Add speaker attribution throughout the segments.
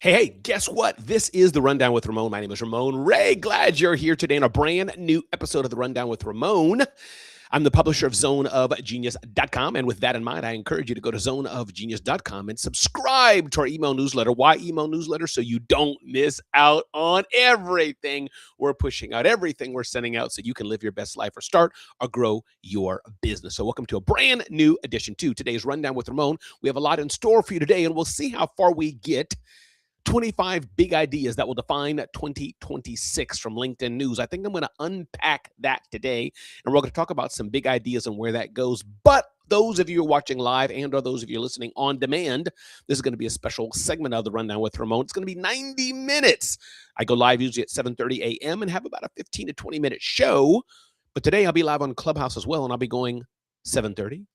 Speaker 1: Hey, guess what? This is the Rundown with Ramon. My name is Ramon Ray. Glad you're here today in a brand new episode of the Rundown with Ramon. I'm the publisher of zoneofgenius.com. And with that in mind, I encourage you to go to zoneofgenius.com and subscribe to our email newsletter. Why email newsletter? So you don't miss out on everything we're pushing out, everything we're sending out so you can live your best life or start or grow your business. So welcome to a brand new edition to today's Rundown with Ramon. We have a lot in store for you today, and we'll see how far we get. 25 big ideas that will define 2026 from LinkedIn News. I think I'm going to unpack that today, and we're going to talk about some big ideas and where that goes. But those of you who are watching live and or those of you listening on demand, this is going to be a special segment of the Rundown with Ramon. It's going to be 90 minutes. I go live usually at 7:30 a.m. and have about a 15 to 20-minute show. But today I'll be live on Clubhouse as well, and I'll be going 7:30,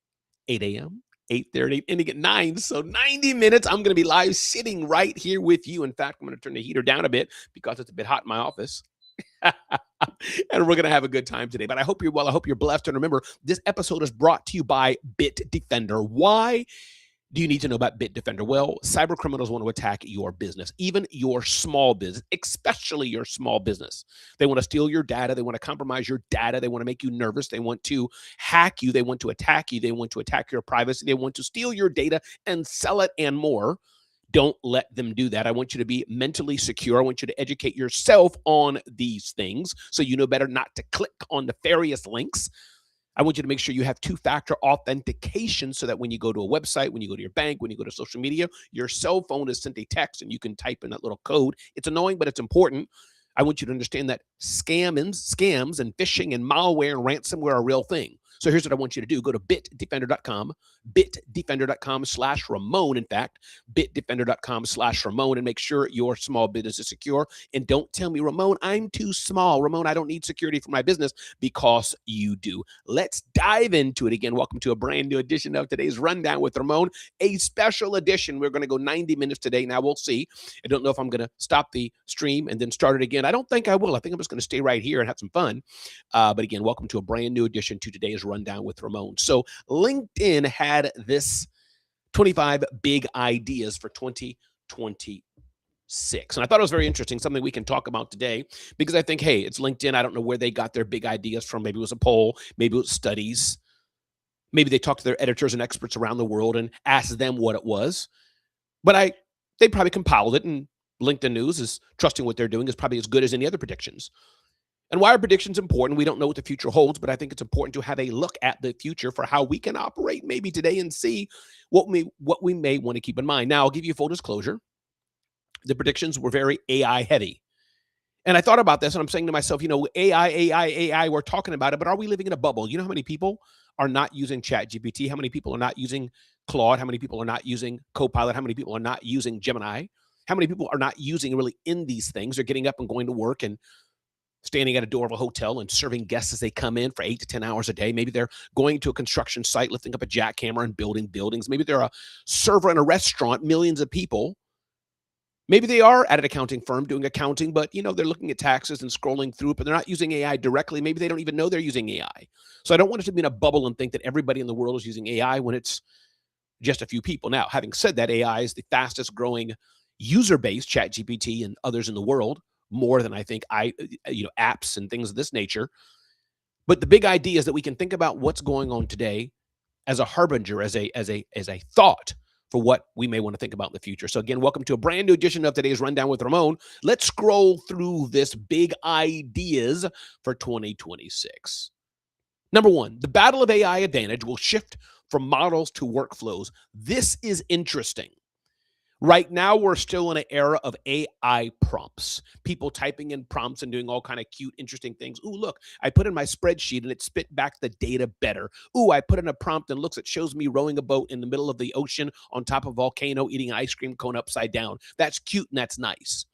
Speaker 1: 8 a.m., 8:30, ending at 9. So 90 minutes, I'm going to be live sitting right here with you. In fact, I'm going to turn the heater down a bit because it's a bit hot in my office. And we're going to have a good time today. But I hope you're well. I hope you're blessed. And remember, this episode is brought to you by Bitdefender. Why do you need to know about Bitdefender? Well, cyber criminals want to attack your business, even your small business, especially your small business. They want to steal your data. They want to compromise your data. They want to make you nervous. They want to hack you. They want to attack you. They want to attack your privacy. They want to steal your data and sell it and more. Don't let them do that. I want you to be mentally secure. I want you to educate yourself on these things so you know better not to click on nefarious links. I want you to make sure you have two-factor authentication so that when you go to a website, when you go to your bank, when you go to social media, your cell phone is sent a text and you can type in that little code. It's annoying, but it's important. I want you to understand that scams and phishing and malware and ransomware are a real thing. So here's what I want you to do. Go to bitdefender.com, bitdefender.com/Ramon. In fact, bitdefender.com/Ramon, and make sure your small business is secure. And don't tell me, Ramon, I'm too small. Ramon, I don't need security for my business, because you do. Let's dive into it again. Welcome to a brand new edition of today's Rundown with Ramon, a special edition. We're going to go 90 minutes today. Now we'll see. I don't know if I'm going to stop the stream and then start it again. I don't think I will. I think I'm just going to stay right here and have some fun. But again, welcome to a brand new edition to today's Rundown with Ramon. So LinkedIn had this 25 big ideas for 2026. And I thought it was very interesting, something we can talk about today, because I think, hey, it's LinkedIn. I don't know where they got their big ideas from. Maybe it was a poll. Maybe it was studies. Maybe they talked to their editors and experts around the world and asked them what it was. But they probably compiled it, and LinkedIn News is trusting what they're doing is probably as good as any other predictions. And why are predictions important? We don't know what the future holds, but I think it's important to have a look at the future for how we can operate maybe today and see what we may want to keep in mind. Now, I'll give you full disclosure. The predictions were very AI heavy. And I thought about this, and I'm saying to myself, AI, we're talking about it, but are we living in a bubble? You know how many people are not using ChatGPT? How many people are not using Claude? How many people are not using Copilot? How many people are not using Gemini? How many people are not using really in these things? They're getting up and going to work and standing at a door of a hotel and serving guests as they come in for 8 to 10 hours a day. Maybe they're going to a construction site, lifting up a jackhammer and building buildings. Maybe they're a server in a restaurant, millions of people. Maybe they are at an accounting firm doing accounting, but they're looking at taxes and scrolling through it, but they're not using AI directly. Maybe they don't even know they're using AI. So I don't want us to be in a bubble and think that everybody in the world is using AI when it's just a few people. Now, having said that, AI is the fastest growing user base, ChatGPT and others in the world, more than I think apps and things of this nature. But the big idea is that we can think about what's going on today as a harbinger, as a thought for what we may want to think about in the future. So again, welcome to a brand new edition of today's Rundown with Ramon. Let's scroll through this big ideas for 2026. Number one, the battle of AI advantage will shift from models to workflows. This is interesting. Right now, we're still in an era of AI prompts, people typing in prompts and doing all kind of cute, interesting things. Ooh, look, I put in my spreadsheet and it spit back the data better. Ooh, I put in a prompt and looks, it shows me rowing a boat in the middle of the ocean on top of a volcano, eating an ice cream cone upside down. That's cute and that's nice.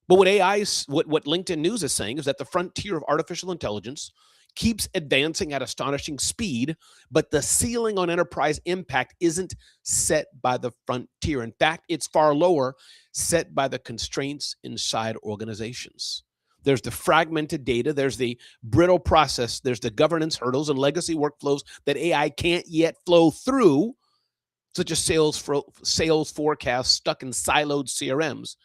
Speaker 1: But what LinkedIn News is saying is that the frontier of artificial intelligence keeps advancing at astonishing speed, but the ceiling on enterprise impact isn't set by the frontier. In fact, it's far lower, set by the constraints inside organizations. There's the fragmented data, there's the brittle process, there's the governance hurdles and legacy workflows that AI can't yet flow through. such as sales forecasts stuck in siloed CRMs.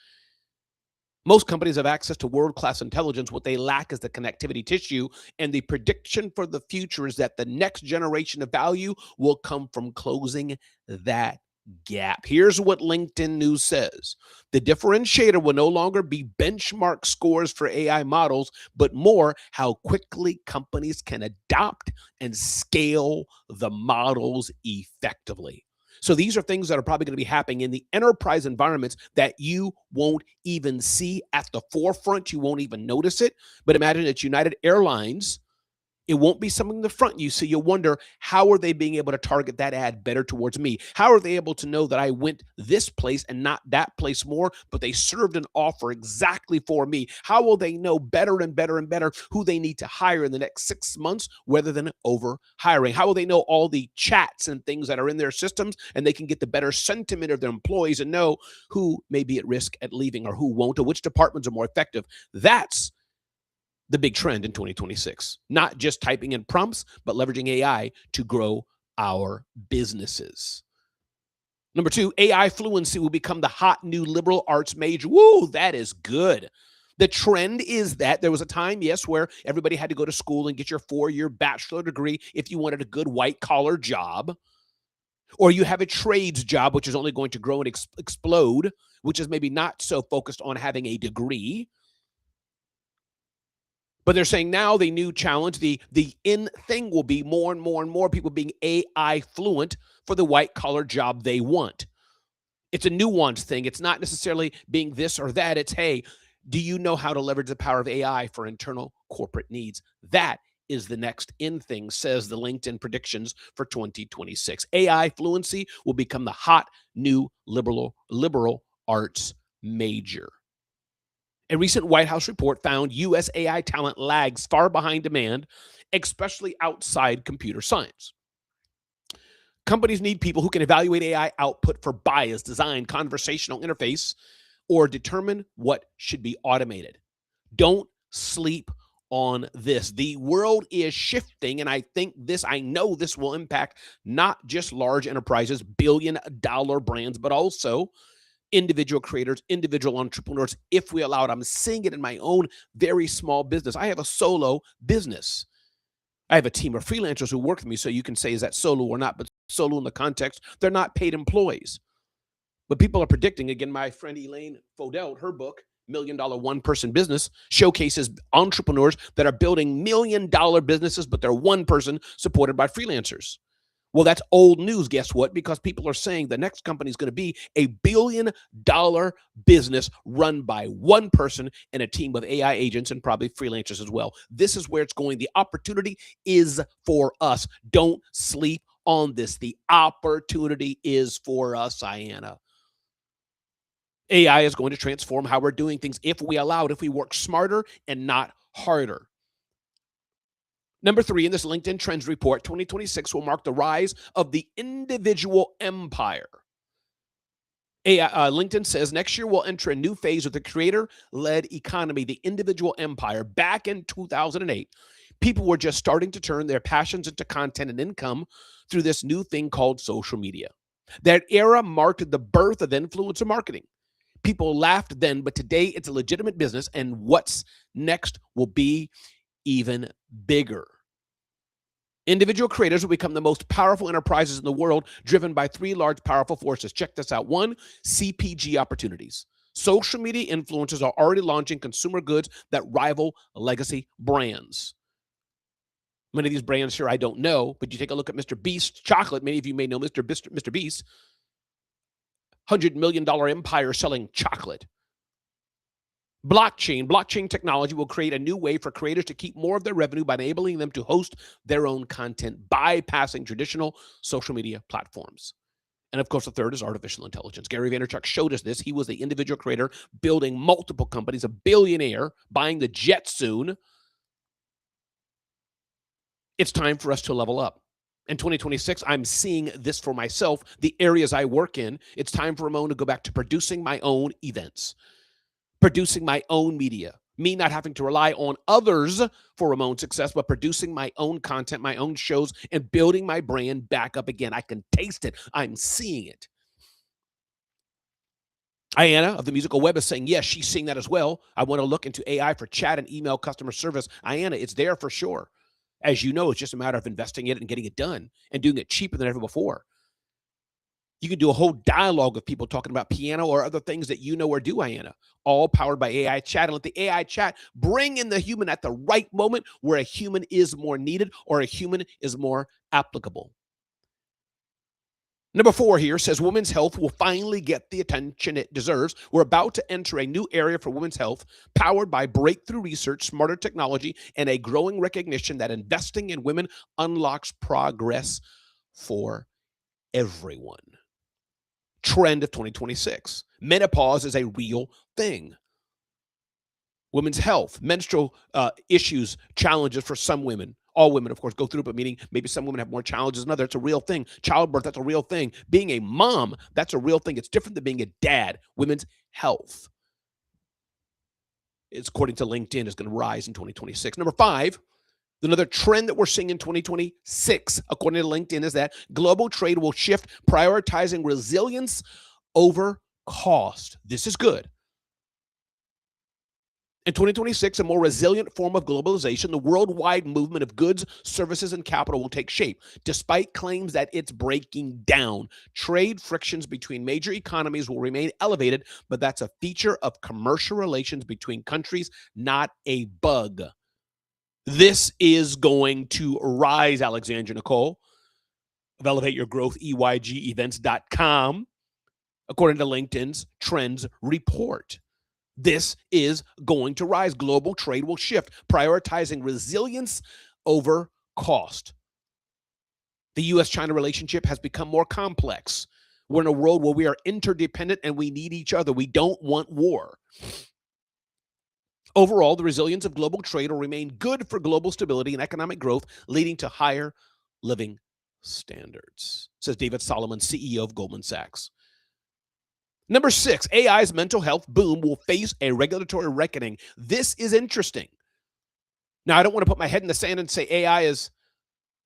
Speaker 1: Most companies have access to world-class intelligence. What they lack is the connectivity tissue, and the prediction for the future is that the next generation of value will come from closing that gap. Here's what LinkedIn News says. The differentiator will no longer be benchmark scores for AI models, but more how quickly companies can adopt and scale the models effectively. So these are things that are probably going to be happening in the enterprise environments that you won't even see at the forefront. You won't even notice it. But imagine it's United Airlines. It won't be something in the front you see. You'll wonder, how are they being able to target that ad better towards me? How are they able to know that I went this place and not that place more, but they served an offer exactly for me? How will they know better and better and better who they need to hire in the next 6 months rather than over hiring? How will they know all the chats and things that are in their systems, and they can get the better sentiment of their employees and know who may be at risk at leaving or who won't, or which departments are more effective? That's the big trend in 2026. Not just typing in prompts, but leveraging AI to grow our businesses. Number 2, AI fluency will become the hot new liberal arts major. Woo, that is good. The trend is that there was a time, yes, where everybody had to go to school and get your 4-year bachelor degree if you wanted a good white-collar job. Or you have a trades job, which is only going to grow and explode, which is maybe not so focused on having a degree. But they're saying now the new challenge, the in thing will be more and more and more people being AI fluent for the white collar job they want. It's a nuanced thing. It's not necessarily being this or that. It's, hey, do you know how to leverage the power of AI for internal corporate needs? That is the next in thing, says the LinkedIn predictions for 2026. AI fluency will become the hot new liberal arts major. A recent White House report found U.S. AI talent lags far behind demand, especially outside computer science. Companies need people who can evaluate AI output for bias, design, conversational interface, or determine what should be automated. Don't sleep on this. The world is shifting, and I know this will impact not just large enterprises, billion-dollar brands, but also individual creators, individual entrepreneurs, if we allow it. I'm seeing it in my own very small business. I have a solo business. I have a team of freelancers who work with me, so you can say, is that solo or not? But solo in the context, they're not paid employees. But people are predicting, again, my friend Elaine Fodell, her book, $1 Million One-Person Business, showcases entrepreneurs that are building $1 million businesses, but they're one person supported by freelancers. Well, that's old news. Guess what? Because people are saying the next company is going to be a $1 billion business run by one person and a team of AI agents and probably freelancers as well. This is where it's going. The opportunity is for us. Don't sleep on this. The opportunity is for us, Ayanna. AI is going to transform how we're doing things if we allow it, if we work smarter and not harder. Number 3, in this LinkedIn Trends report, 2026 will mark the rise of the individual empire. LinkedIn says next year we'll enter a new phase of the creator-led economy, the individual empire. Back in 2008, people were just starting to turn their passions into content and income through this new thing called social media. That era marked the birth of influencer marketing. People laughed then, but today it's a legitimate business, and what's next will be even bigger. Individual creators will become the most powerful enterprises in the world, driven by 3 large, powerful forces. Check this out. 1, CPG opportunities. Social media influencers are already launching consumer goods that rival legacy brands. Many of these brands here I don't know, but you take a look at Mr. Beast chocolate. Many of you may know Mr. Beast. $100 million empire selling chocolate. Blockchain technology will create a new way for creators to keep more of their revenue by enabling them to host their own content, bypassing traditional social media platforms. And of course, the third is artificial intelligence. Gary Vaynerchuk showed us this. He was the individual creator building multiple companies, a billionaire, buying the jet soon. It's time for us to level up. In 2026, I'm seeing this for myself, the areas I work in. It's time for Ramon to go back to producing my own events, producing my own media, Me not having to rely on others for Ramon's success, but producing my own content, my own shows, and building my brand back up again. I can taste it. I'm seeing it. Ayanna of the Musical Web is saying, yes, she's seeing that as well. I want to look into AI for chat and email customer service. Ayanna, it's there for sure. As you know, it's just a matter of investing in it and getting it done and doing it cheaper than ever before. You can do a whole dialogue of people talking about piano or other things that you know or do, Ayanna, all powered by AI chat. And let the AI chat bring in the human at the right moment where a human is more needed or a human is more applicable. Number 4 here says women's health will finally get the attention it deserves. We're about to enter a new area for women's health, powered by breakthrough research, smarter technology, and a growing recognition that investing in women unlocks progress for everyone. Trend of 2026. Menopause is a real thing. Women's health, menstrual issues, challenges for some women. All women, of course, go through it, but meaning maybe some women have more challenges than others. It's a real thing. Childbirth, that's a real thing. Being a mom, that's a real thing. It's different than being a dad. Women's health, it's according to LinkedIn, is going to rise in 2026. Number 5, another trend that we're seeing in 2026, according to LinkedIn, is that global trade will shift, prioritizing resilience over cost. This is good. In 2026, a more resilient form of globalization, the worldwide movement of goods, services, and capital will take shape. Despite claims that it's breaking down, trade frictions between major economies will remain elevated, but that's a feature of commercial relations between countries, not a bug. This is going to rise, Alexandra Nicole of Elevate Your Growth, EYGEvents.com, according to LinkedIn's Trends Report. This is going to rise. Global trade will shift, prioritizing resilience over cost. The U.S.-China relationship has become more complex. We're in a world where we are interdependent and we need each other. We don't want war. Overall, the resilience of global trade will remain good for global stability and economic growth, leading to higher living standards, says David Solomon, CEO of Goldman Sachs. Number 6, AI's mental health boom will face a regulatory reckoning. This is interesting. Now, I don't want to put my head in the sand and say AI is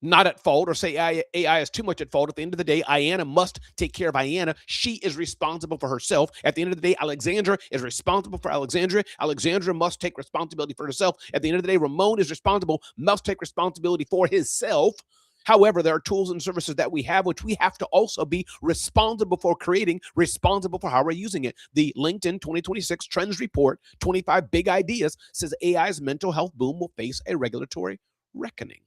Speaker 1: not at fault or say AI is too much at fault. At the end of the day, Ayanna must take care of Ayanna. She is responsible for herself. At the end of the day, Alexandra is responsible for Alexandra. Alexandra must take responsibility for herself. At the end of the day, Ramon is responsible, must take responsibility for himself. However, there are tools and services that we have, which we have to also be responsible for creating, responsible for how we're using it. The LinkedIn 2026 Trends Report, 25 Big Ideas, says AI's mental health boom will face a regulatory reckoning.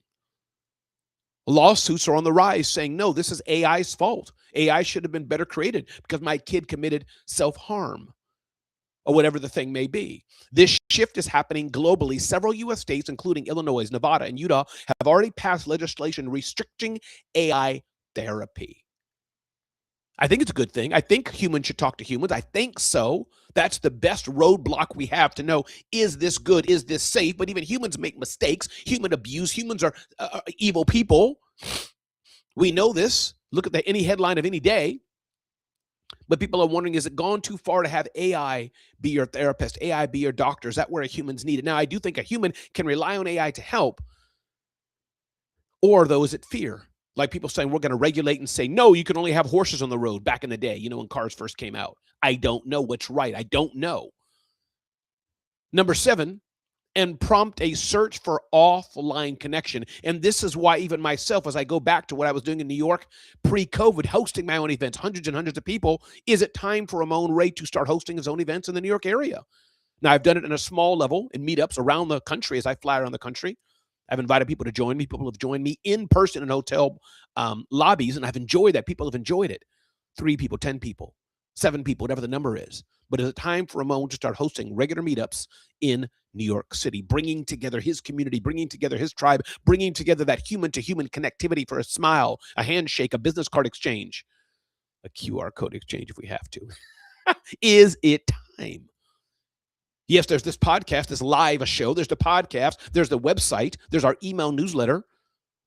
Speaker 1: Lawsuits are on the rise saying, no, this is AI's fault. AI should have been better created because my kid committed self-harm or whatever the thing may be. This shift is happening globally. Several U.S. states, including Illinois, Nevada, and Utah, have already passed legislation restricting AI therapy. I think it's a good thing. I think humans should talk to humans. I think so. That's the best roadblock we have to know, is this good? Is this safe? But even humans make mistakes. Human abuse. Humans are evil people. We know this. Look at any headline of any day. But people are wondering, is it gone too far to have AI be your therapist, AI be your doctor? Is that where a human's needed? Now, I do think a human can rely on AI to help, or though, is it fear? Like people saying, we're going to regulate and say, no, you can only have horses on the road back in the day, when cars first came out. I don't know what's right. I don't know. Number 7, and prompt a search for offline connection. And this is why even myself, as I go back to what I was doing in New York pre-COVID, hosting my own events, hundreds and hundreds of people, is it time for Ramon Ray to start hosting his own events in the New York area? Now, I've done it in a small level in meetups around the country as I fly around the country. I've invited people to join me. People have joined me in person in hotel lobbies, and I've enjoyed that. People have enjoyed it. 3 people, 10 people, 7 people, whatever the number is. But is it time for Ramon to start hosting regular meetups in New York City, bringing together his community, bringing together his tribe, bringing together that human-to-human connectivity for a smile, a handshake, a business card exchange, a QR code exchange if we have to. Is it time? Yes, there's this podcast, this live show. There's the podcast. There's the website. There's our email newsletter.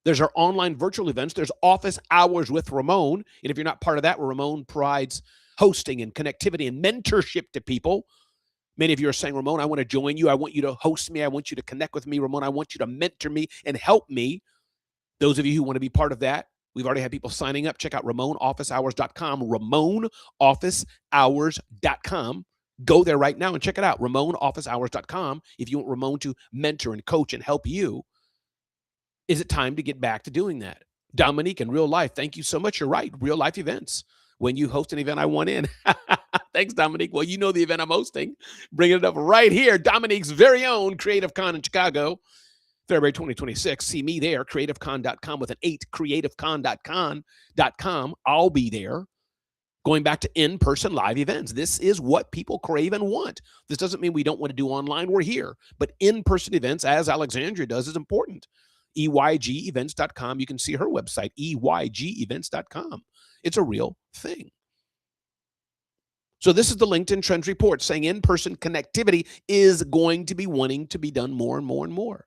Speaker 1: There's our online virtual events. There's office hours with Ramon. And if you're not part of that, where Ramon provides hosting and connectivity and mentorship to people, Many of you are saying, Ramon, I want to join you. I want you to host me. I want you to connect with me. Ramon, I want you to mentor me and help me. Those of you who want to be part of that, we've already had people signing up. Check out RamonOfficeHours.com, RamonOfficeHours.com. Go there right now and check it out, RamonOfficeHours.com. If you want Ramon to mentor and coach and help you, is it time to get back to doing that? Dominique, in real life, thank you so much. You're right. Real life events. When you host an event, I want in. Thanks, Dominique. Well, you know the event I'm hosting. Bringing it up right here. Dominique's very own Creative Con in Chicago, February 2026. See me there, creativecon.com with an 8, creativecon.com. I'll be there. Going back to in-person live events. This is what people crave and want. This doesn't mean we don't want to do online. We're here. But in-person events, as Alexandria does, is important. EYGevents.com. You can see her website, EYGevents.com. It's a real thing. So this is the LinkedIn Trends Report saying in-person connectivity is going to be wanting to be done more and more and more.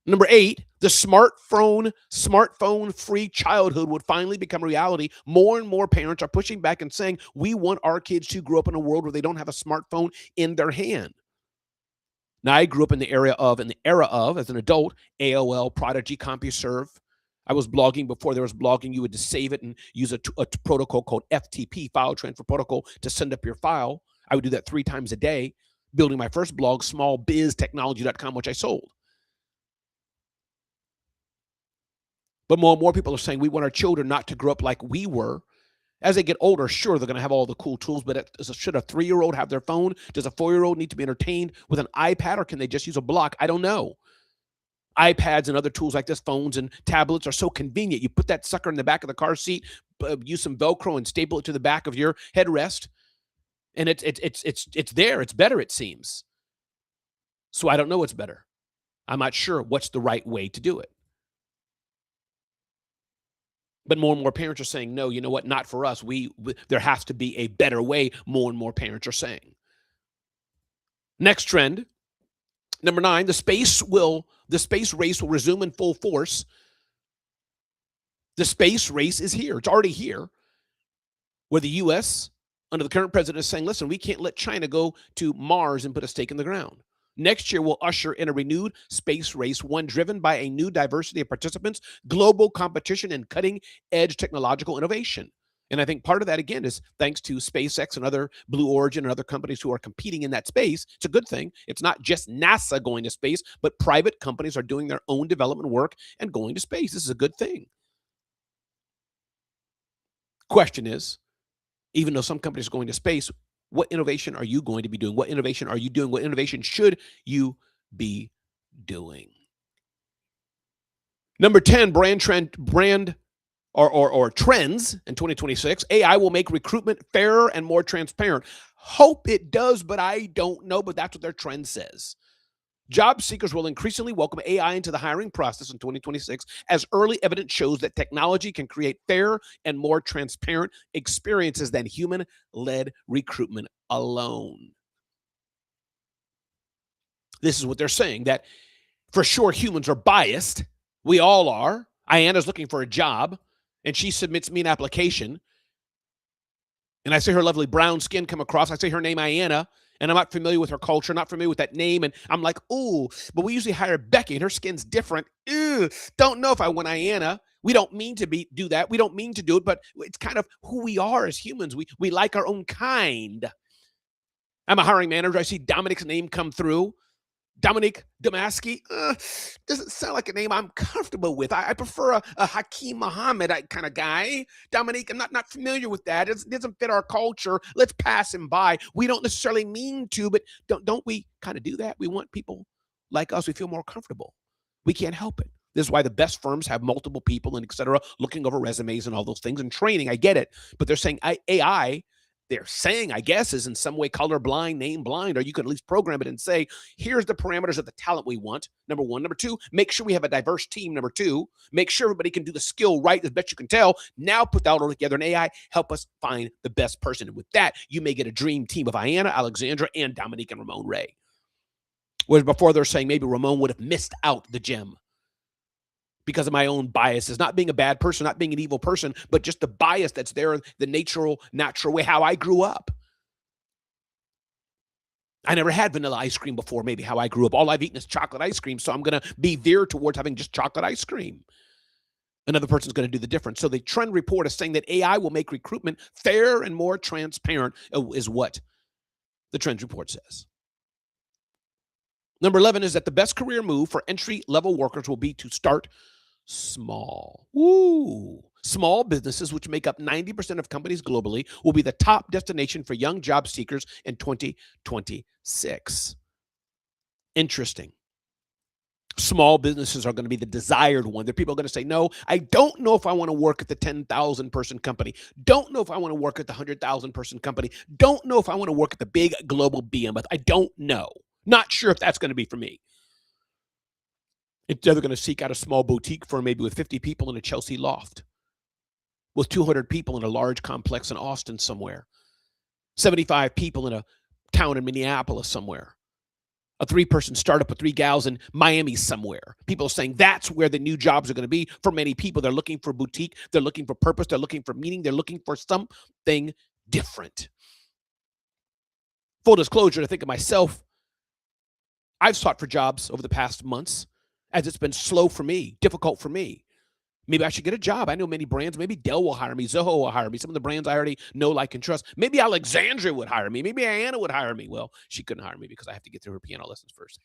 Speaker 1: Number 8, the smartphone-free childhood would finally become a reality. More and more parents are pushing back and saying, we want our kids to grow up in a world where they don't have a smartphone in their hand. Now, I grew up in the era of, as an adult, AOL, Prodigy, CompuServe. I was blogging before there was blogging. You would just save it and use a protocol called FTP, File Transfer Protocol, to send up your file. I would do that 3 times a day, building my first blog, smallbiztechnology.com, which I sold. But more and more people are saying we want our children not to grow up like we were. As they get older, sure, they're going to have all the cool tools, but should a 3-year-old have their phone? Does a 4-year-old need to be entertained with an iPad, or can they just use a block? I don't know. iPads and other tools like this, phones and tablets, are so convenient. You put that sucker in the back of the car seat, use some Velcro and staple it to the back of your headrest, and it's there. It's better, it seems. So I don't know what's better. I'm not sure what's the right way to do it. But more and more parents are saying, no, you know what? Not for us. There has to be a better way, more and more parents are saying. Next trend, number 9, the space race will resume in full force. The space race is here. It's already here. Where the U.S., under the current president, is saying, listen, we can't let China go to Mars and put a stake in the ground. Next year will usher in a renewed space race, one driven by a new diversity of participants, global competition, and cutting-edge technological innovation. And I think part of that, again, is thanks to SpaceX and other Blue Origin and other companies who are competing in that space. It's a good thing. It's not just NASA going to space, but private companies are doing their own development work and going to space. This is a good thing. Question is, even though some companies are going to space, what innovation are you going to be doing? What innovation are you doing? What innovation should you be doing? Number 10, trends in 2026. AI will make recruitment fairer and more transparent. Hope it does, but I don't know. But that's what their trend says. Job seekers will increasingly welcome AI into the hiring process in 2026, as early evidence shows that technology can create fairer and more transparent experiences than human-led recruitment alone. This is what they're saying, that for sure humans are biased. We all are. Ayanna's looking for a job, and she submits me an application, and I see her lovely brown skin come across. I see her name, Ayanna, and I'm not familiar with her culture, not familiar with that name. And I'm like, ooh, but we usually hire Becky and her skin's different. Ew, don't know if I want Ayanna. We don't mean to do that. We don't mean to do it, but it's kind of who we are as humans. We like our own kind. I'm a hiring manager. I see Dominique's name come through. Dominique Damaski doesn't sound like a name I'm comfortable with. I prefer a Hakeem Muhammad kind of guy. Dominique, I'm not familiar with that. It doesn't fit our culture. Let's pass him by. We don't necessarily mean to, but don't we kind of do that? We want people like us. We feel more comfortable. We can't help it. This is why the best firms have multiple people and et cetera, looking over resumes and all those things and training. I get it. But they're saying AI, they're saying, I guess, is in some way colorblind, name blind, or you could at least program it and say, here's the parameters of the talent we want. Number 1. Number 2, make sure we have a diverse team. Number 2, make sure everybody can do the skill right as best you can tell. Now put that all together in AI, help us find the best person. And with that, you may get a dream team of Ayanna, Alexandra, and Dominique and Ramon Ray. Whereas before they're saying maybe Ramon would have missed out the gem because of my own biases, not being a bad person, not being an evil person, but just the bias that's there, the natural way, how I grew up. I never had vanilla ice cream before, maybe how I grew up. All I've eaten is chocolate ice cream, so I'm going to be veered towards having just chocolate ice cream. Another person's going to do the difference. So the trend report is saying that AI will make recruitment fair and more transparent, is what the trends report says. Number 11 is that the best career move for entry-level workers will be to start small. Woo! Small businesses, which make up 90% of companies globally, will be the top destination for young job seekers in 2026. Interesting. Small businesses are going to be the desired one. There are people are going to say, no, I don't know if I want to work at the 10,000 person company. Don't know if I want to work at the 100,000 person company. Don't know if I want to work at the big global behemoth. I don't know. Not sure if that's going to be for me. They're going to seek out a small boutique firm, maybe with 50 people in a Chelsea loft, with 200 people in a large complex in Austin somewhere, 75 people in a town in Minneapolis somewhere, a 3-person startup with 3 gals in Miami somewhere. People are saying that's where the new jobs are going to be for many people. They're looking for boutique. They're looking for purpose. They're looking for meaning. They're looking for something different. Full disclosure, to think of myself, I've sought for jobs over the past months as it's been slow for me, difficult for me. Maybe I should get a job. I know many brands. Maybe Dell will hire me. Zoho will hire me. Some of the brands I already know, like, and trust. Maybe Alexandria would hire me. Maybe Anna would hire me. Well, she couldn't hire me because I have to get through her piano lessons first.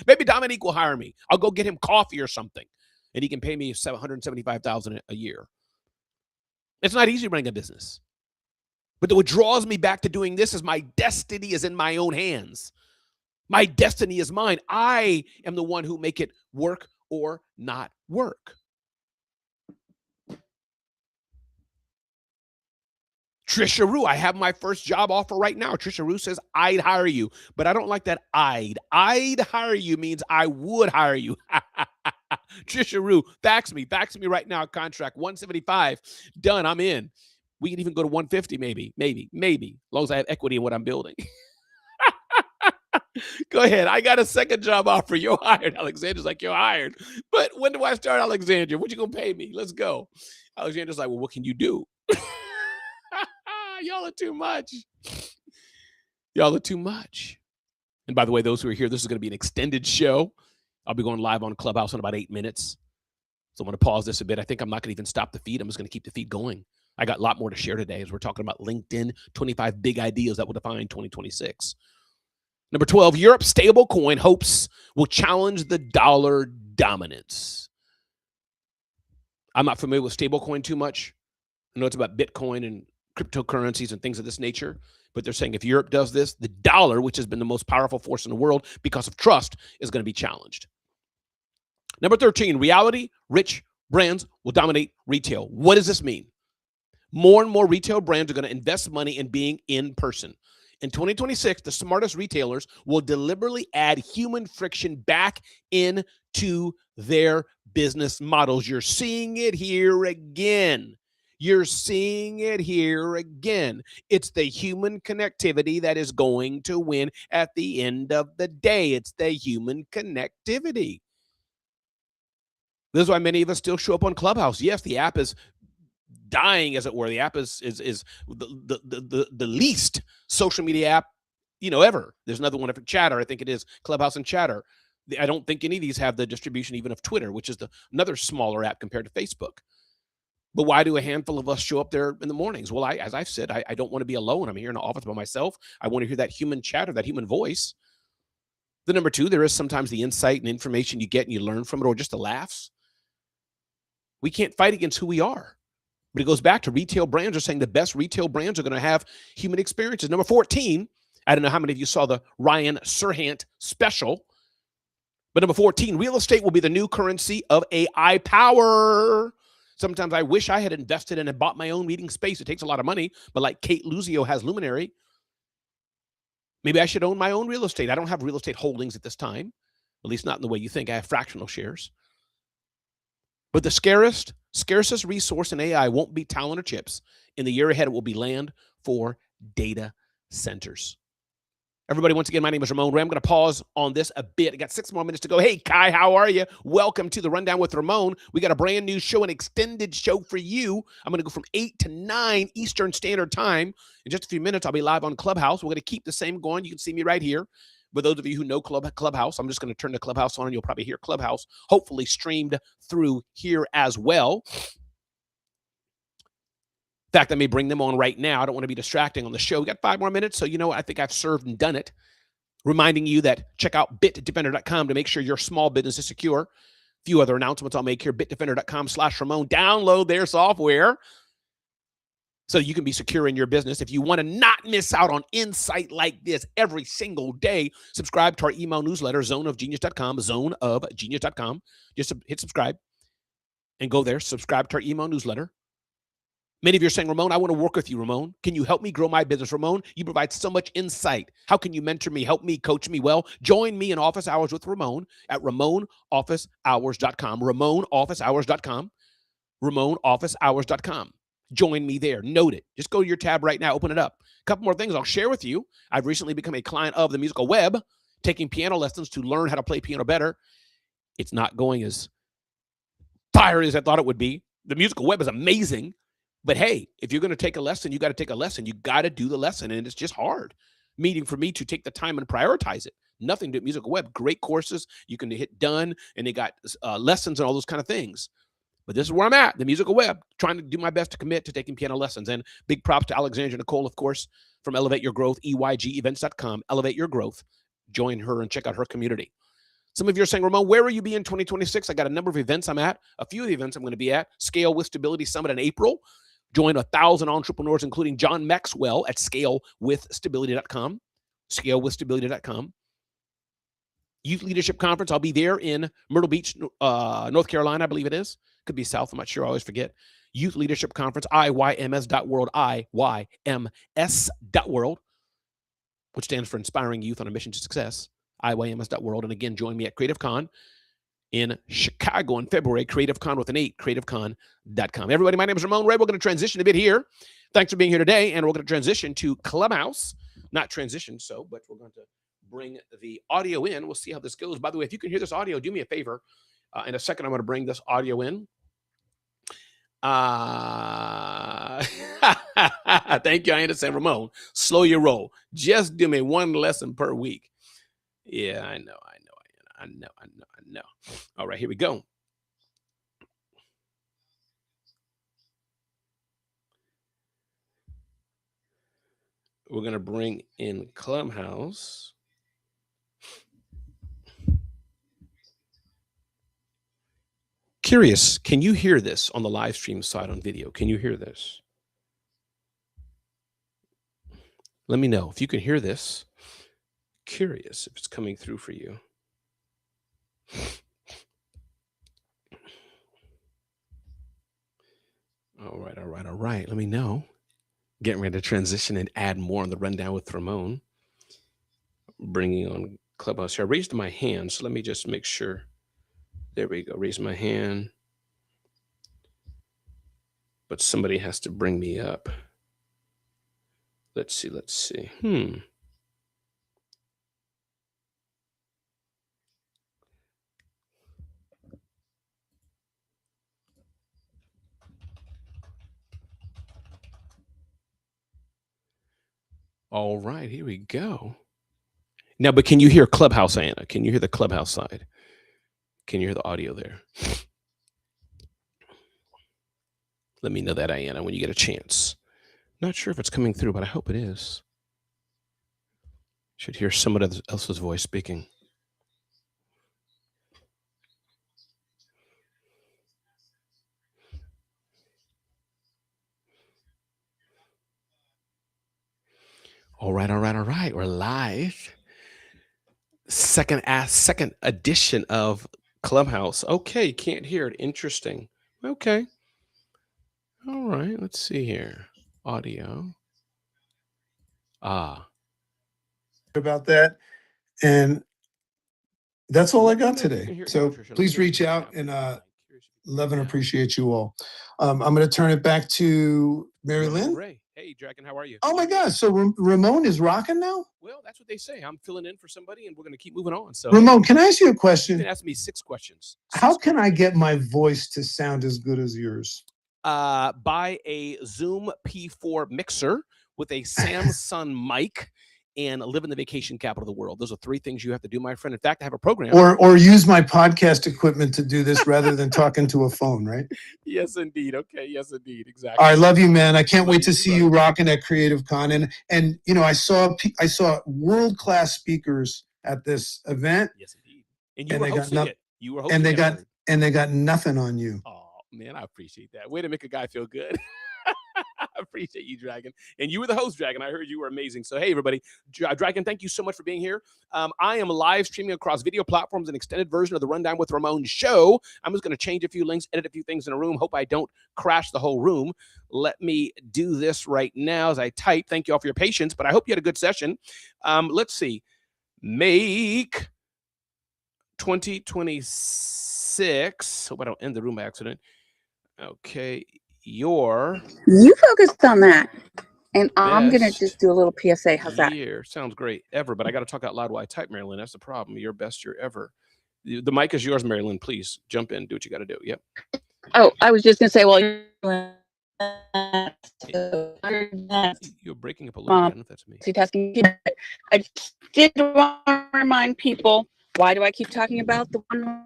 Speaker 1: Maybe Dominique will hire me. I'll go get him coffee or something, and he can pay me $775,000 a year. It's not easy running a business. But what draws me back to doing this is my destiny is in my own hands. My destiny is mine. I am the one who make it work or not work. Trisha Rue, I have my first job offer right now. Trisha Rue says, I'd hire you. But I don't like that I'd hire you means I would hire you. Trisha Rue, fax me right now. Contract 175. Done. I'm in. We can even go to 150 maybe. As long as I have equity in what I'm building. Go ahead. I got a second job offer. You're hired. Alexander's like, you're hired. But when do I start, Alexander? What you going to pay me? Let's go. Alexander's like, well, what can you do? Y'all are too much. Y'all are too much. And by the way, those who are here, this is going to be an extended show. I'll be going live on Clubhouse in about 8 minutes. So I'm going to pause this a bit. I think I'm not going to even stop the feed. I'm just going to keep the feed going. I got a lot more to share today as we're talking about LinkedIn, 25 big ideas that will define 2026. Number 12, Europe's stablecoin hopes will challenge the dollar dominance. I'm not familiar with stablecoin too much. I know it's about Bitcoin and cryptocurrencies and things of this nature, but they're saying if Europe does this, the dollar, which has been the most powerful force in the world because of trust, is going to be challenged. Number 13, reality-rich brands will dominate retail. What does this mean? More and more retail brands are going to invest money in being in person. In 2026, the smartest retailers will deliberately add human friction back into their business models. You're seeing it here again. It's the human connectivity that is going to win at the end of the day. It's the human connectivity. This is why many of us still show up on Clubhouse. Yes, the app is dying, as it were. The app is the least social media app, ever. There's another one for Chatter. I think it is Clubhouse and Chatter. I don't think any of these have the distribution even of Twitter, which is another smaller app compared to Facebook. But why do a handful of us show up there in the mornings? Well, as I've said, I don't want to be alone. I'm here in the office by myself. I want to hear that human chatter, that human voice. The number 2, there is sometimes the insight and information you get and you learn from it, or just the laughs. We can't fight against who we are. But it goes back to retail brands are saying the best retail brands are going to have human experiences. Number 14, I don't know how many of you saw the Ryan Serhant special, but number 14, real estate will be the new currency of AI power. Sometimes I wish I had invested in and bought my own meeting space. It takes a lot of money, but like Kate Luzio has Luminary, maybe I should own my own real estate. I don't have real estate holdings at this time, at least not in the way you think. I have fractional shares. But the scarcest resource in AI won't be talent or chips. In the year ahead, it will be land for data centers. Everybody, once again, my name is Ramon Ray. I'm going to pause on this a bit. I got 6 more minutes to go. Hey, Kai, how are you? Welcome to the Rundown with Ramon. We got a brand new show, an extended show for you. I'm going to go from 8 to 9 Eastern Standard Time. In just a few minutes, I'll be live on Clubhouse. We're going to keep the same going. You can see me right here. For those of you who know Clubhouse, I'm just going to turn the Clubhouse on, and you'll probably hear Clubhouse, hopefully streamed through here as well. In fact, I may bring them on right now. I don't want to be distracting on the show. We got 5 more minutes, so you know what? I think I've served and done it. Reminding you that check out bitdefender.com to make sure your small business is secure. A few other announcements I'll make here, bitdefender.com/Ramon. Download their software so you can be secure in your business. If you want to not miss out on insight like this every single day, subscribe to our email newsletter, zoneofgenius.com, zoneofgenius.com. Just hit subscribe and go there. Subscribe to our email newsletter. Many of you are saying, Ramon, I want to work with you, Ramon. Can you help me grow my business? Ramon, you provide so much insight. How can you mentor me, help me, coach me? Well, join me in office hours with Ramon at RamonOfficeHours.com, RamonOfficeHours.com, RamonOfficeHours.com. Join me there. Note it. Just go to your tab right now. Open it up. A couple more things I'll share with you. I've recently become a client of the Musical Web, taking piano lessons to learn how to play piano better. It's not going as fire as I thought it would be. The Musical Web is amazing. But hey, if you're going to take a lesson, you got to take a lesson. You got to do the lesson, and it's just hard. Meaning for me to take the time and prioritize it. Nothing to Musical Web. Great courses. You can hit done, and they got lessons and all those kind of things. But this is where I'm at, the Musical Web, trying to do my best to commit to taking piano lessons. And big props to Alexandra Nicole, of course, from Elevate Your Growth, EYGEvents.com. Elevate Your Growth. Join her and check out her community. Some of you are saying, Ramon, where will you be in 2026? I got a number of events I'm at. A few of the events I'm going to be at. Scale with Stability Summit in April. Join 1,000 entrepreneurs, including John Maxwell at scalewithstability.com, scalewithstability.com. Youth Leadership Conference, I'll be there in Myrtle Beach, North Carolina, I believe it is. Could be South, I'm not sure, I always forget. Youth Leadership Conference, IYMS.world, IYMS.world, which stands for Inspiring Youth on a Mission to Success, IYMS.world. And again, join me at Creative Con in Chicago in February, CreativeCon with an 8, creativecon.com. Everybody, my name is Ramon Ray. We're going to transition a bit here. Thanks for being here today, and we're going to transition to Clubhouse. Not transition, but we're going to bring the audio in. We'll see how this goes. By the way, if you can hear this audio, do me a favor. In a second, I'm going to bring this audio in. Thank you. I understand, Ramon. Slow your roll. Just do me one lesson per week. Yeah, I know. All right, here we go. We're going to bring in Clubhouse. Curious, can you hear this on the live stream side on video? Can you hear this? Let me know if you can hear this. Curious if it's coming through for you. All right. Let me know. Getting ready to transition and add more on the Rundown with Ramon. Bringing on Clubhouse here. I raised my hand, so let me just make sure. There we go. Raise my hand. But somebody has to bring me up. Let's see. All right, here we go. Now, but can you hear Clubhouse, Anna? Can you hear the Clubhouse side? Can you hear the audio there? Let me know that, Anna, when you get a chance. Not sure if it's coming through, but I hope it is. Should hear someone else's voice speaking. All right. We're live. Second edition of Clubhouse. Okay, can't hear it. Interesting. Okay. All right, let's see here. Audio.
Speaker 2: About that. And that's all I got today. So please reach out, and love and appreciate you all. I'm going to turn it back to Mary Lynn.
Speaker 1: Hey, Dragon, how are you?
Speaker 2: Oh my gosh! So Ramon is rocking now.
Speaker 1: Well, that's what they say. I'm filling in for somebody, and we're going to keep moving on. So,
Speaker 2: Ramon, can I ask you a
Speaker 1: you
Speaker 2: question?
Speaker 1: can ask me 6 questions.
Speaker 2: How can I get my voice to sound as good as yours?
Speaker 1: Buy a Zoom P4 mixer with a Samsung mic and live in the vacation capital of the world. Those are 3 things you have to do, my friend. In fact, I have a program.
Speaker 2: Or use my podcast equipment to do this rather than talking to a phone, right?
Speaker 1: Yes, indeed. Okay. Yes, indeed. Exactly.
Speaker 2: I love you, man. I can't
Speaker 1: Love
Speaker 2: wait to
Speaker 1: you too,
Speaker 2: see
Speaker 1: brother.
Speaker 2: you rocking at Creative Con. And you know, I saw world-class speakers at this event.
Speaker 1: Yes, indeed. And you were hosting it. You were hosting
Speaker 2: it. And they got nothing on you.
Speaker 1: Oh, man, I appreciate that. Way to make a guy feel good. I appreciate you, Dragon. And you were the host, Dragon. I heard you were amazing. So, hey, everybody. Dragon, thank you so much for being here. I am live streaming across video platforms, an extended version of the Rundown with Ramon show. I'm just going to change a few links, edit a few things in a room. Hope I don't crash the whole room. Let me do this right now as I type. Thank you all for your patience, but I hope you had a good session. Let's see. Make 2026. Hope I don't end the room by accident. Okay. You
Speaker 3: focused on that. And I'm going to just do a little PSA. How's that?
Speaker 1: Sounds great. Ever, but I got to talk out loud while I type, Marilyn. That's the problem. Your best year ever. The mic is yours, Marilyn. Please jump in. Do what you got to do. Yep.
Speaker 3: Oh, I was just going to say, well,
Speaker 1: you're breaking up a little bit. I don't know if that's me.
Speaker 3: Multitasking. I just did want to remind people, why do I keep talking about the one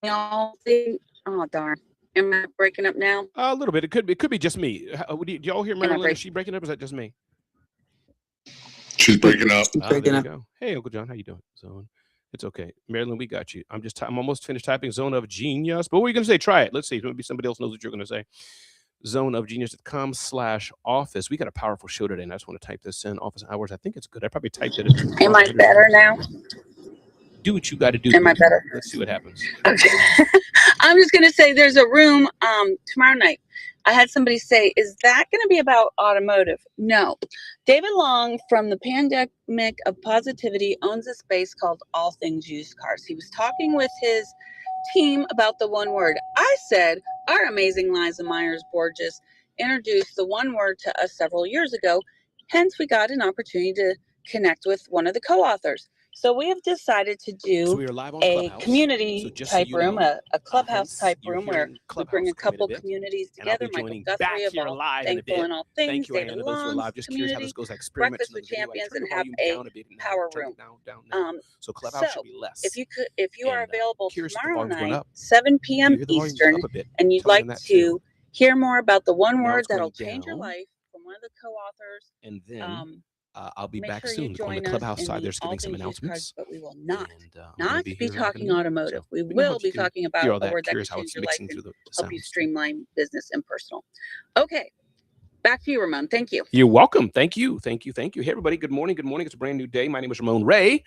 Speaker 3: y'all thing? Oh, darn. Am I breaking up now?
Speaker 1: A little bit. It could be just me. Do y'all hear Marilyn? Is she breaking up? Or is that just me?
Speaker 4: She's breaking up.
Speaker 1: There you go. Hey, Uncle John, how you doing? Zone. It's okay. Marilyn, we got you. I'm almost finished typing Zone of Genius. But what are you going to say? Try it. Let's see. Maybe somebody else knows what you're going to say. zoneofgenius.com/office. We got a powerful show today, and I just want to type this in. Office hours. I think it's good. I probably typed it.
Speaker 3: Am I better now?
Speaker 1: Do what you got to do.
Speaker 3: Am I better?
Speaker 1: Let's see what happens.
Speaker 3: Okay. I'm just going to say there's a room tomorrow night. I had somebody say, is that going to be about automotive? No. David Long from the Pandemic of Positivity owns a space called All Things Used Cars. He was talking with his team about the one word. I said, our amazing Liza Myers-Borges introduced the one word to us several years ago. Hence, we got an opportunity to connect with one of the co-authors. So we have decided to do a community type room, a clubhouse type room where we bring a couple communities together. Michael Guthrie of All Thankful in All Things, David Long's community, Breakfast with Champions, and have a power room. So if you are available tomorrow night, 7 p.m. Eastern, and you'd like to hear more about the one word that'll change your life from one of the co-authors,
Speaker 1: and then I'll be back soon. On the clubhouse side, there's giving some announcements.
Speaker 3: But we will not be talking automotive. We will be talking about a word that can change your life and help you streamline business and personal. Okay. Back to you, Ramon. Thank you.
Speaker 1: You're welcome. Thank you. Thank you. Thank you. Hey, everybody. Good morning. Good morning. It's a brand new day. My name is Ramon Ray.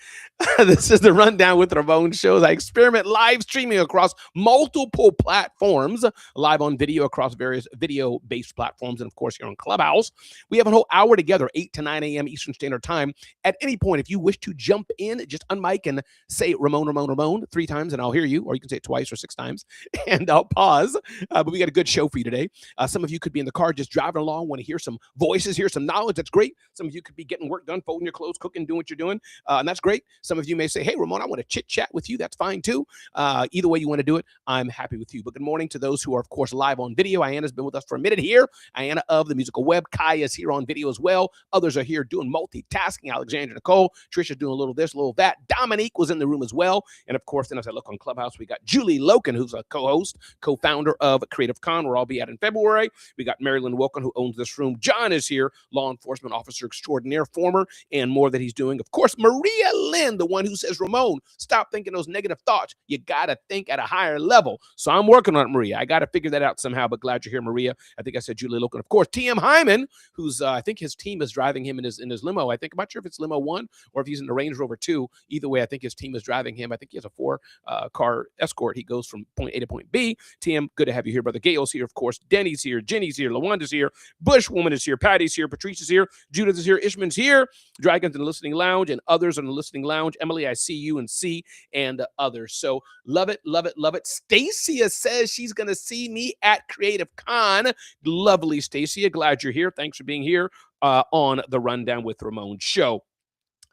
Speaker 1: This is the Rundown with Ramon shows. I experiment live streaming across multiple platforms, live on video across various video-based platforms, and, of course, here on Clubhouse. We have a whole hour together, 8 to 9 a.m. Eastern Standard Time. At any point, if you wish to jump in, just unmic and say Ramon, Ramon, Ramon 3 times, and I'll hear you, or you can say it twice or 6 times, and I'll pause. But we got a good show for you today. Some of you could be in the car just driving along, want to hear some voices, hear some knowledge. That's great. Some of you could be getting work done, folding your clothes, cooking, doing what you're doing. And that's great. Some of you may say, hey, Ramon, I want to chit chat with you. That's fine too. Either way you want to do it, I'm happy with you. But good morning to those who are, of course, live on video. Ayanna's been with us for a minute here. Ayanna of the Musical Web. Kai is here on video as well. Others are here doing multitasking. Alexandra Nicole. Trisha's doing a little this, a little that. Dominique was in the room as well. And of course, then as I look on Clubhouse, we got Julie Loken, who's a co-host, co-founder of Creative Con, where I'll be at in February. We got Marilyn Wilkin, who owns this room. John is here, law enforcement officer extraordinaire, former, and more that he's doing. Of course, Maria Lynn, the one who says, Ramon, stop thinking those negative thoughts. You got to think at a higher level. So I'm working on it, Maria. I got to figure that out somehow, but glad you're here, Maria. I think I said Julie Loken. Of course, TM Hyman, who's, I think his team is driving him in his limo. I'm not sure if it's limo 1 or if he's in the Range Rover 2. Either way, I think his team is driving him. I think he has a 4-car escort. He goes from point A to point B. TM, good to have you here, brother. Gail's here, of course. Denny's here. Jenny's here. LaWanda's here. Bushwoman is here. Patty's here. Patrice is here. Judith is here. Ishman's here. Dragons in the listening lounge and others in the listening lounge. Emily, I see you and C and others. So love it, love it, love it. Stacia says she's going to see me at Creative Con. Lovely, Stacia. Glad you're here. Thanks for being here on the Rundown with Ramon show.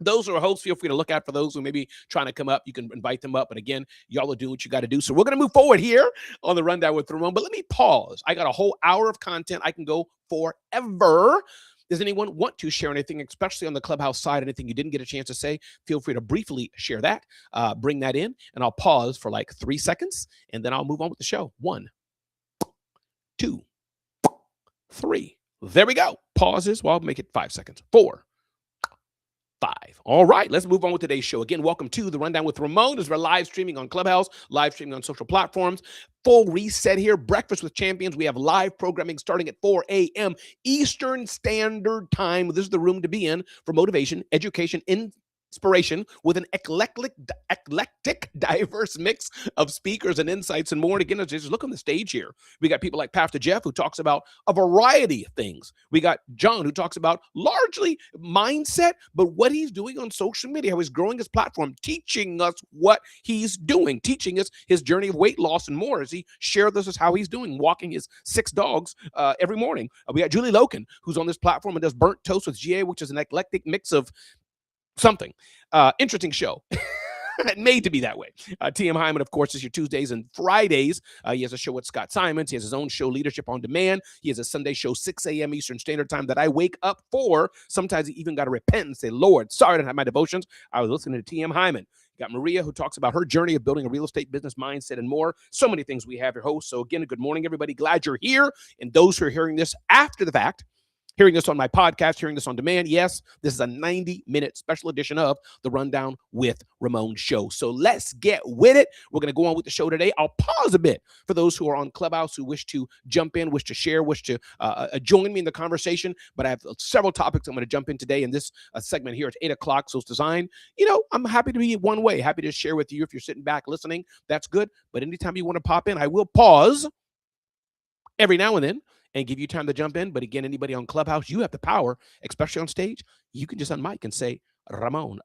Speaker 1: Those who are hosts, feel free to look out for those who may be trying to come up. You can invite them up. But again, y'all will do what you got to do. So we're going to move forward here on the Rundown with Ramon. But let me pause. I got a whole hour of content. I can go forever. Does anyone want to share anything, especially on the Clubhouse side, anything you didn't get a chance to say? Feel free to briefly share that. Bring that in, and I'll pause for like 3 seconds, and then I'll move on with the show. 1, 2, 3. There we go. Pauses. Well, I'll make it 5 seconds. 4, 5. All right, let's move on with today's show. Again, welcome to the Rundown with Ramon. As we're live streaming on Clubhouse, live streaming on social platforms. Full reset here. Breakfast with Champions. We have live programming starting at 4 a.m. Eastern Standard Time. This is the room to be in for motivation, education, inspiration with an eclectic, diverse mix of speakers and insights and more. And again, just look on the stage here. We got people like Pastor Jeff, who talks about a variety of things. We got John, who talks about largely mindset, but what he's doing on social media, how he's growing his platform, teaching us what he's doing, teaching us his journey of weight loss and more as he shared this is how he's doing, walking his 6 dogs every morning. We got Julie Loken, who's on this platform and does burnt toast with GA, which is an eclectic mix of something. Interesting show. Made to be that way. TM Hyman, of course, is your Tuesdays and Fridays. He has a show with Scott Simons. He has his own show, Leadership on Demand. He has a Sunday show, 6 a.m. Eastern Standard Time, that I wake up for. Sometimes he even got to repent and say, Lord, sorry I didn't have my devotions. I was listening to TM Hyman. Got Maria, who talks about her journey of building a real estate business mindset and more. So many things we have your host. So again, good morning, everybody. Glad you're here. And those who are hearing this after the fact, hearing this on my podcast, hearing this on demand, yes, this is a 90-minute special edition of the Rundown with Ramon show. So let's get with it. We're going to go on with the show today. I'll pause a bit for those who are on Clubhouse who wish to jump in, wish to share, wish to join me in the conversation. But I have several topics I'm going to jump in today in this segment here at 8 o'clock. So it's designed, I'm happy to be one way, happy to share with you. If you're sitting back listening, that's good. But anytime you want to pop in, I will pause every now and then and give you time to jump in. But again, anybody on Clubhouse, you have the power, especially on stage. You can just unmic and say, Ramon.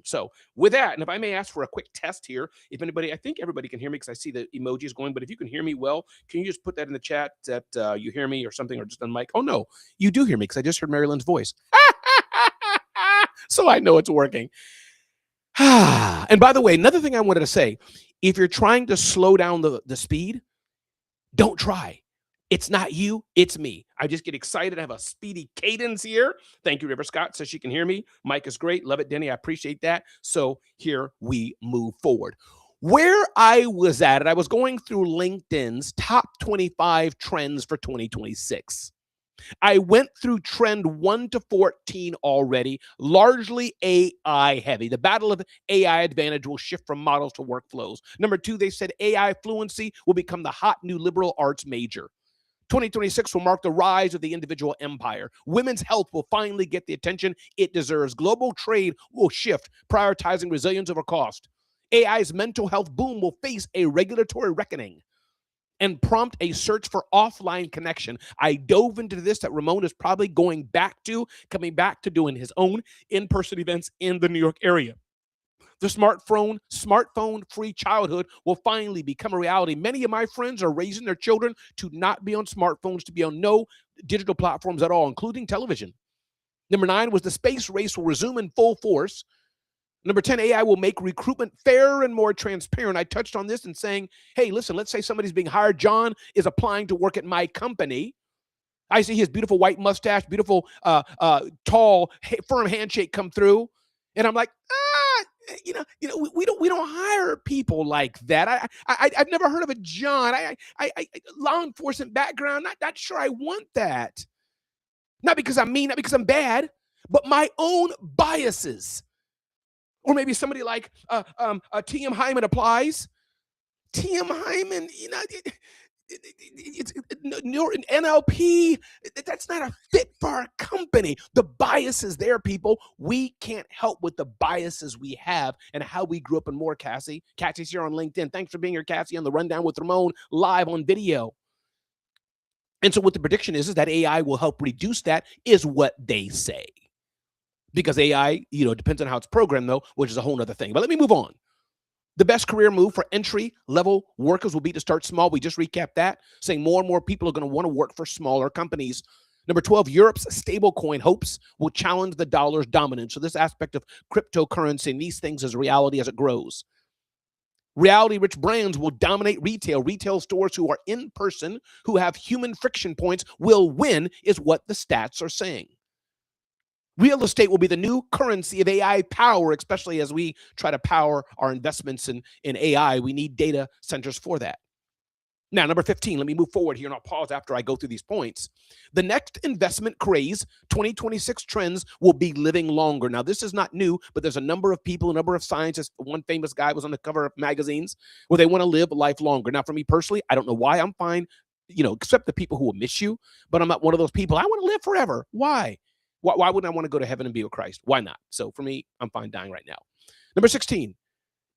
Speaker 1: So with that, and if I may ask for a quick test here, if anybody, I think everybody can hear me because I see the emojis going, but if you can hear me well, can you just put that in the chat that you hear me or something, or just unmic? Oh no, you do hear me because I just heard Marilyn's voice. So I know it's working. And by the way, another thing I wanted to say, if you're trying to slow down the speed, don't try. It's not you, it's me. I just get excited. I have a speedy cadence here. Thank you, River Scott, so she can hear me. Mike is great. Love it, Denny. I appreciate that. So here we move forward. Where I was at it, I was going through LinkedIn's top 25 trends for 2026. I went through trend 1 to 14 already, largely AI heavy. The battle of AI advantage will shift from models to workflows. Number 2, they said AI fluency will become the hot new liberal arts major. 2026 will mark the rise of the individual empire. Women's health will finally get the attention it deserves. Global trade will shift, prioritizing resilience over cost. AI's mental health boom will face a regulatory reckoning and prompt a search for offline connection. I dove into this that Ramon is probably coming back to doing his own in-person events in the New York area. The smartphone-free childhood will finally become a reality. Many of my friends are raising their children to not be on smartphones, to be on no digital platforms at all, including television. Number 9 was the space race will resume in full force. Number 10, AI will make recruitment fairer and more transparent. I touched on this and saying, hey, listen, let's say somebody's being hired. John is applying to work at my company. I see his beautiful white mustache, beautiful, tall, firm handshake come through. And I'm like, we don't hire people like that. I've never heard of a John. I law enforcement background. Not sure I want that. Not because I'm mean, not because I'm bad, but my own biases. Or maybe somebody like TM Hyman applies. TM Hyman, it's NLP. That's not a fit for our company. The biases there, people. We can't help with the biases we have and how we grew up and more. Cassie. Cassie's here on LinkedIn. Thanks for being here, Cassie, on the Rundown with Ramon live on video. And so what the prediction is that AI will help reduce that, is what they say. Because AI, depends on how it's programmed, though, which is a whole other thing. But let me move on. The best career move for entry-level workers will be to start small. We just recapped that, saying more and more people are going to want to work for smaller companies. Number 12, Europe's stablecoin hopes will challenge the dollar's dominance. So this aspect of cryptocurrency and these things is reality as it grows. Reality-rich brands will dominate retail. Retail stores who are in person, who have human friction points, will win, is what the stats are saying. Real estate will be the new currency of AI power, especially as we try to power our investments in AI. We need data centers for that. Now, number 15, let me move forward here, and I'll pause after I go through these points. The next investment craze, 2026 trends, will be living longer. Now, this is not new, but there's a number of people, a number of scientists. One famous guy was on the cover of magazines where they want to live life longer. Now, for me personally, I don't know why. I'm fine, except the people who will miss you, but I'm not one of those people. I want to live forever. Why? Why wouldn't I want to go to heaven and be with Christ? Why not? So for me, I'm fine dying right now. Number 16,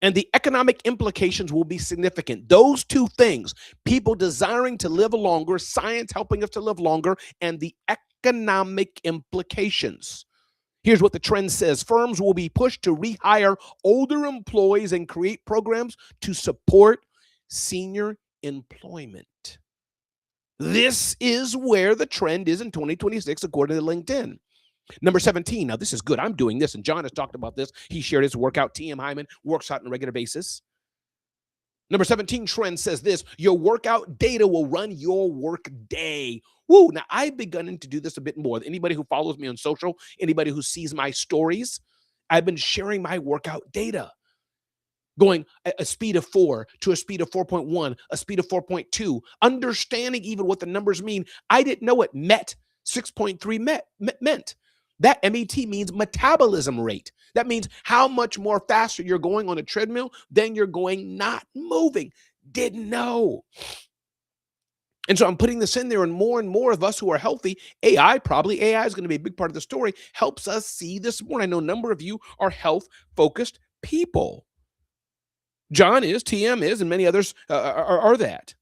Speaker 1: and the economic implications will be significant. Those two things, people desiring to live longer, science helping us to live longer, and the economic implications. Here's what the trend says. Firms will be pushed to rehire older employees and create programs to support senior employment. This is where the trend is in 2026, according to LinkedIn. Number 17, now this is good. I'm doing this, and John has talked about this. He shared his workout. T.M. Hyman works out on a regular basis. Number 17 trend says this: your workout data will run your work day. Woo! Now, I've begun to do this a bit more. Anybody who follows me on social, anybody who sees my stories, I've been sharing my workout data. Going a speed of 4 to a speed of 4.1, a speed of 4.2, understanding even what the numbers mean. I didn't know what MET 6.3 meant. That MET means metabolism rate. That means how much more faster you're going on a treadmill than you're going not moving. Didn't know. And so I'm putting this in there, and more of us who are healthy, AI is going to be a big part of the story, helps us see this more. I know a number of you are health-focused people. John is, TM is, and many others are that.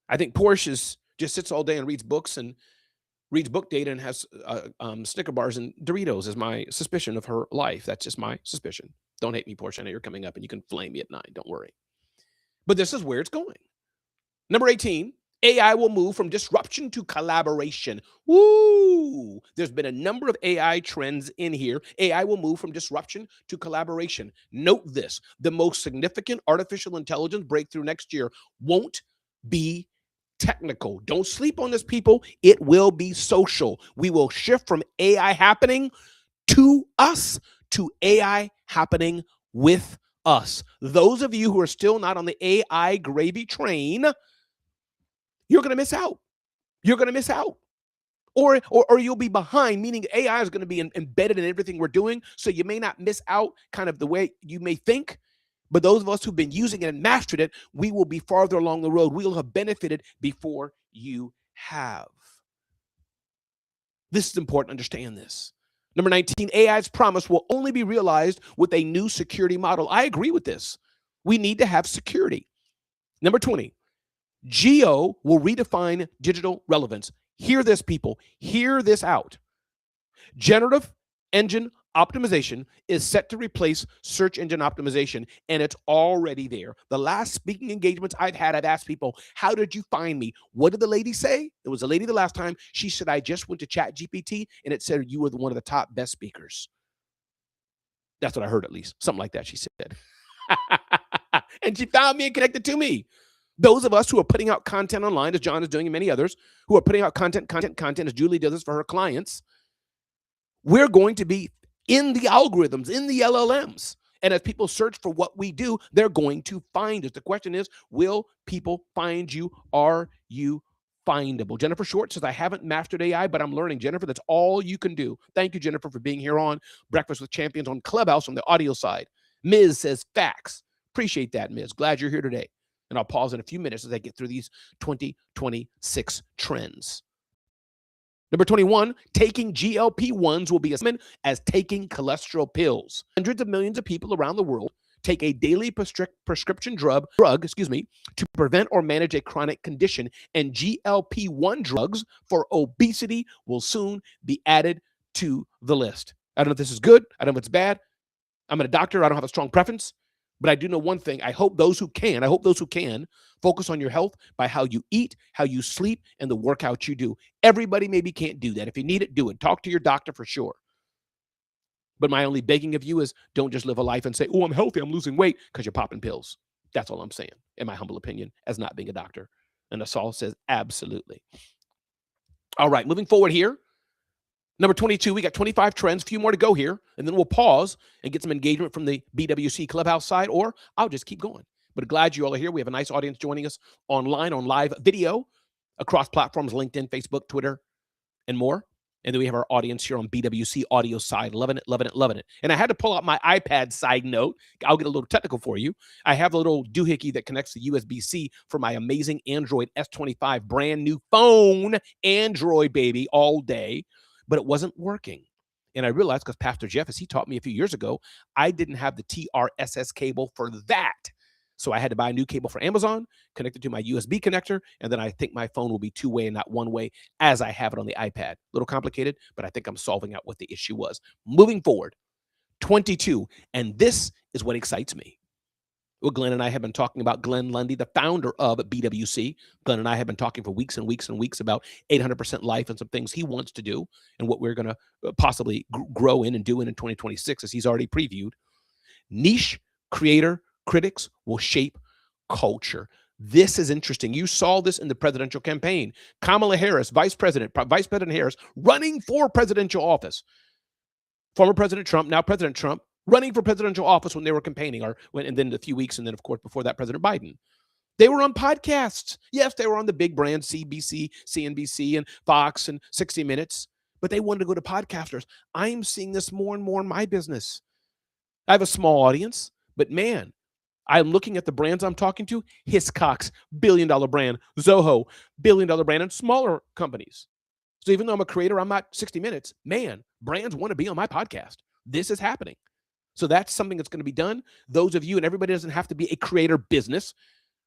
Speaker 1: I think Porsche just sits all day and reads books and reads book data and has Snicker bars and Doritos is my suspicion of her life. That's just my suspicion. Don't hate me, Porsche. I know you're coming up and you can flame me at 9. Don't worry. But this is where it's going. Number 18, AI will move from disruption to collaboration. Woo! There's been a number of AI trends in here. AI will move from disruption to collaboration. Note this: the most significant artificial intelligence breakthrough next year won't be technical. Don't sleep on this, people. It will be social. We will shift from AI happening to us to AI happening with us. Those of you who are still not on the AI gravy train, you're going to miss out. You're going to miss out. Or you'll be behind, meaning AI is going to be embedded in everything we're doing, so you may not miss out kind of the way you may think. But those of us who've been using it and mastered it, we will be farther along the road. We'll have benefited before you have. This is important to understand this. Number 19, AI's promise will only be realized with a new security model. I agree with this. We need to have security. Number 20, Geo will redefine digital relevance. Hear this, people. Hear this out. Generative engine optimization is set to replace search engine optimization, and it's already there. The last speaking engagements I've had, I've asked people, how did you find me? What did the lady say? It was a lady the last time. She said, I just went to ChatGPT, and it said you were one of the top best speakers. That's what I heard, at least. Something like that, she said. And she found me and connected to me. Those of us who are putting out content online, as John is doing and many others, who are putting out content, as Julie does this for her clients, we're going to be in the algorithms, in the LLMs. And as people search for what we do, they're going to find us. The question is, will people find you? Are you findable? Jennifer Short says, I haven't mastered AI, but I'm learning. Jennifer, that's all you can do. Thank you, Jennifer, for being here on Breakfast with Champions on Clubhouse on the audio side. Ms. says, facts. Appreciate that, Ms. Glad you're here today. And I'll pause in a few minutes as I get through these 2026 trends. Number 21, taking GLP-1s will be as common as taking cholesterol pills. Hundreds of millions of people around the world take a daily prescription drug, to prevent or manage a chronic condition, and GLP-1 drugs for obesity will soon be added to the list. I don't know if this is good. I don't know if it's bad. I'm not a doctor. I don't have a strong preference, but I do know one thing. I hope those who can focus on your health by how you eat, how you sleep, and the workout you do. Everybody maybe can't do that. If you need it, do it. Talk to your doctor for sure. But my only begging of you is don't just live a life and say, oh, I'm healthy, I'm losing weight, because you're popping pills. That's all I'm saying, in my humble opinion, as not being a doctor. And Asal says, absolutely. All right, moving forward here. Number 22, we got 25 trends, few more to go here, and then we'll pause and get some engagement from the BWC Clubhouse side, or I'll just keep going. But glad you all are here. We have a nice audience joining us online on live video across platforms, LinkedIn, Facebook, Twitter, and more. And then we have our audience here on BWC audio side. Loving it, loving it, loving it. And I had to pull out my iPad side note. I'll get a little technical for you. I have a little doohickey that connects to USB-C for my amazing Android S25 brand new phone. Android, baby, all day. But it wasn't working. And I realized, because Pastor Jeff, as he taught me a few years ago, I didn't have the TRSS cable for that. So I had to buy a new cable for Amazon, connect it to my USB connector, and then I think my phone will be two-way and not one-way as I have it on the iPad. A little complicated, but I think I'm solving out what the issue was. Moving forward, 22, and this is what excites me. Well, Glenn and I have been talking about Glenn Lundy, the founder of BWC. Glenn and I have been talking for weeks and weeks and weeks about 800% Life and some things he wants to do and what we're going to possibly grow in and do in 2026, as he's already previewed. Niche creator critics will shape culture. This is interesting. You saw this in the presidential campaign. Kamala Harris, Vice President Harris, running for presidential office. Former President Trump, now President Trump, running for presidential office when they were campaigning, and then a few weeks, and then, of course, before that, President Biden. They were on podcasts. Yes, they were on the big brands, CBC, CNBC, and Fox, and 60 Minutes, but they wanted to go to podcasters. I'm seeing this more and more in my business. I have a small audience, but man, I'm looking at the brands I'm talking to. Hiscox, billion-dollar brand. Zoho, billion-dollar brand, and smaller companies. So even though I'm a creator, I'm not 60 Minutes. Man, brands want to be on my podcast. This is happening. So that's something that's going to be done. Those of you, and everybody doesn't have to be a creator business.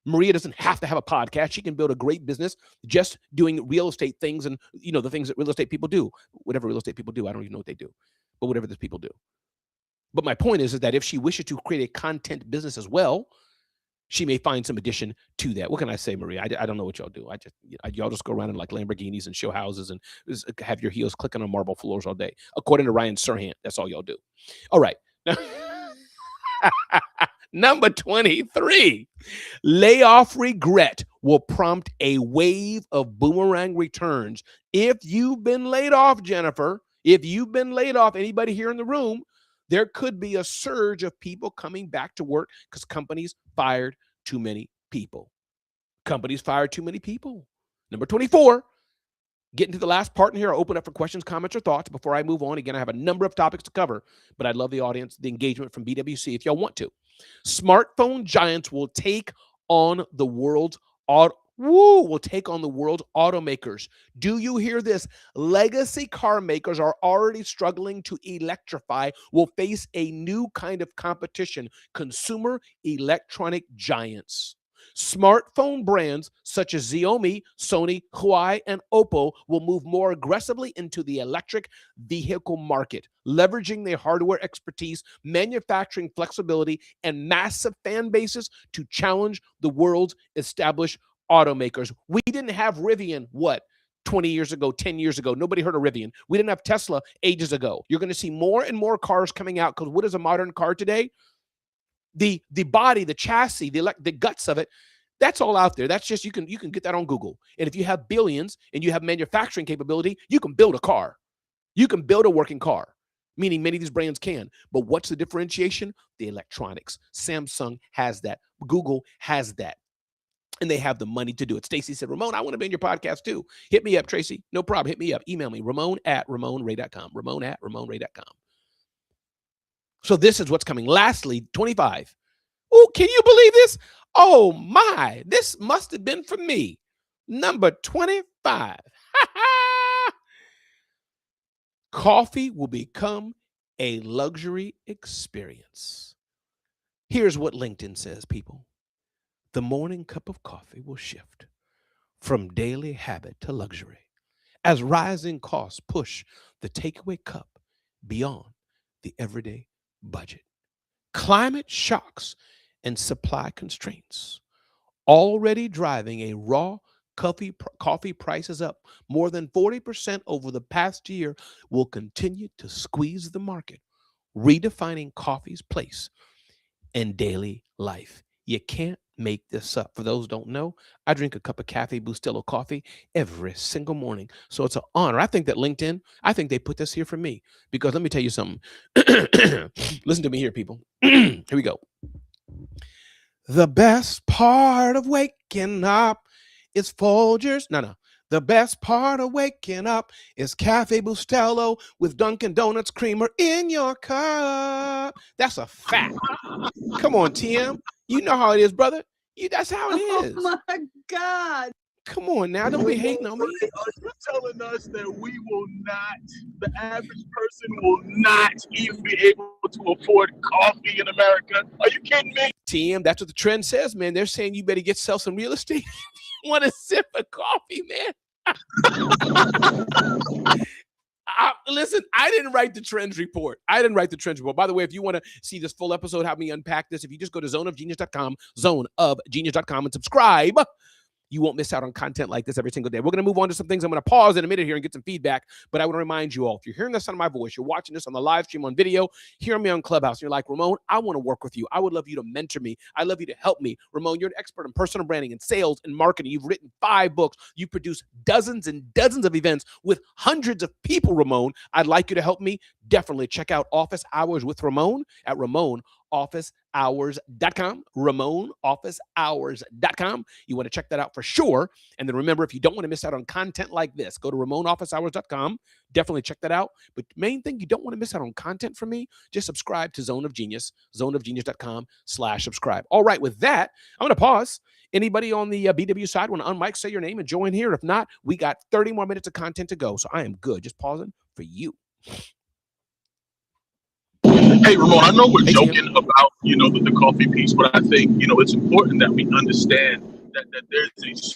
Speaker 1: Maria doesn't have to have a podcast. She can build a great business just doing real estate things and, the things that real estate people do. Whatever real estate people do, I don't even know what they do. But whatever those people do. But my point is that if she wishes to create a content business as well, she may find some addition to that. What can I say, Maria? I don't know what y'all do. Y'all just go around in like Lamborghinis and show houses and have your heels clicking on marble floors all day. According to Ryan Serhant, that's all y'all do. All right. Number 23, layoff regret will prompt a wave of boomerang returns. If you've been laid off, Jennifer, if you've been laid off, anybody here in the room, there could be a surge of people coming back to work because companies fired too many people. Companies fired too many people. Number 24, getting to the last part in here, I'll open up for questions, comments, or thoughts before I move on. Again, I have a number of topics to cover, but I'd love the audience, the engagement from BWC if y'all want to. Smartphone giants will take on the world's automakers. Do you hear this? Legacy car makers are already struggling to electrify, will face a new kind of competition, consumer electronic giants. Smartphone brands such as Xiaomi, Sony, Huawei, and Oppo will move more aggressively into the electric vehicle market, leveraging their hardware expertise, manufacturing flexibility, and massive fan bases to challenge the world's established automakers. We didn't have Rivian, 20 years ago, 10 years ago. Nobody heard of Rivian. We didn't have Tesla ages ago. You're going to see more and more cars coming out because what is a modern car today? The body, the chassis, the guts of it, that's all out there. That's just, you can get that on Google. And if you have billions and you have manufacturing capability, you can build a car. You can build a working car, meaning many of these brands can. But what's the differentiation? The electronics. Samsung has that. Google has that. And they have the money to do it. Stacy said, Ramon, I want to be in your podcast too. Hit me up, Tracy. No problem. Hit me up. Email me, Ramon@RamonRay.com. Ramon@RamonRay.com. So this is what's coming. Lastly, 25. Oh, can you believe this? Oh my, this must have been for me. Number 25. Coffee will become a luxury experience. Here's what LinkedIn says, people. The morning cup of coffee will shift from daily habit to luxury as rising costs push the takeaway cup beyond the everyday budget. Climate shocks and supply constraints already driving a raw coffee prices up more than 40% over the past year will continue to squeeze the market, redefining coffee's place in daily life. You can't make this up. For those who don't know, I drink a cup of Cafe Bustelo coffee every single morning. So it's an honor. I think that LinkedIn, I think they put this here for me because let me tell you something. Listen to me here, people. Here we go. The best part of waking up is Folgers. No. The best part of waking up is Cafe Bustelo with Dunkin' Donuts creamer in your cup. That's a fact. Come on, TM. You know how it is, brother. That's how it is.
Speaker 3: Oh my God.
Speaker 1: Come on now. Don't be hating on me.
Speaker 4: Are you telling us that we will not, the average person will not even be able to afford coffee in America? Are you kidding me?
Speaker 1: TM, that's what the trend says, man. They're saying you better sell some real estate. Want to sip of coffee, man? Listen, I didn't write the trends report. By the way, if you want to see this full episode, have me unpack this, if you just go to zoneofgenius.com, zoneofgenius.com, and subscribe, you won't miss out on content like this every single day. We're going to move on to some things. I'm going to pause in a minute here and get some feedback, but I want to remind you all, if you're hearing this on my voice, you're watching this on the live stream on video, hear me on Clubhouse, and you're like, Ramon, I want to work with you. I would love you to mentor me. I love you to help me. Ramon, you're an expert in personal branding and sales and marketing. You've written 5 books. You produce dozens and dozens of events with hundreds of people, Ramon. I'd like you to help me. Definitely check out Office Hours with Ramon at RamonOfficeHours.com, RamonOfficeHours.com. You want to check that out for sure. And then remember, if you don't want to miss out on content like this, go to RamonOfficeHours.com. Definitely check that out. But main thing, you don't want to miss out on content from me, just subscribe to Zone of Genius, zoneofgenius.com/subscribe. All right, with that, I'm going to pause. Anybody on the BW side want to unmic, say your name, and join here? If not, we got 30 more minutes of content to go. So I am good. Just pausing for you.
Speaker 4: Hey, Ramon, I know we're joking about, the coffee piece, but I think, it's important that we understand that there's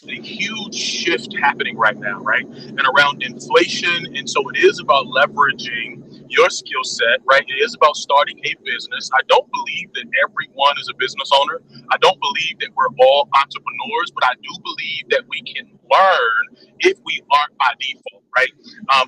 Speaker 4: a huge shift happening right now, right? And around inflation. And so it is about leveraging your skill set, right? It is about starting a business. I don't believe that everyone is a business owner. I don't believe that we're all entrepreneurs, but I do believe that we can learn if we aren't by default, right?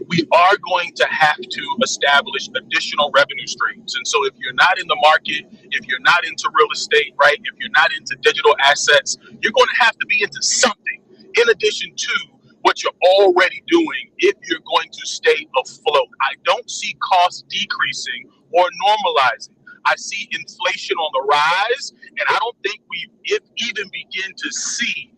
Speaker 4: We are going to have to establish additional revenue streams. And so if you're not in the market, if you're not into real estate, right? If you're not into digital assets, you're going to have to be into something in addition to what you're already doing if you're going to stay afloat. I don't see costs decreasing or normalizing. I see inflation on the rise, and I don't think we even begin to see,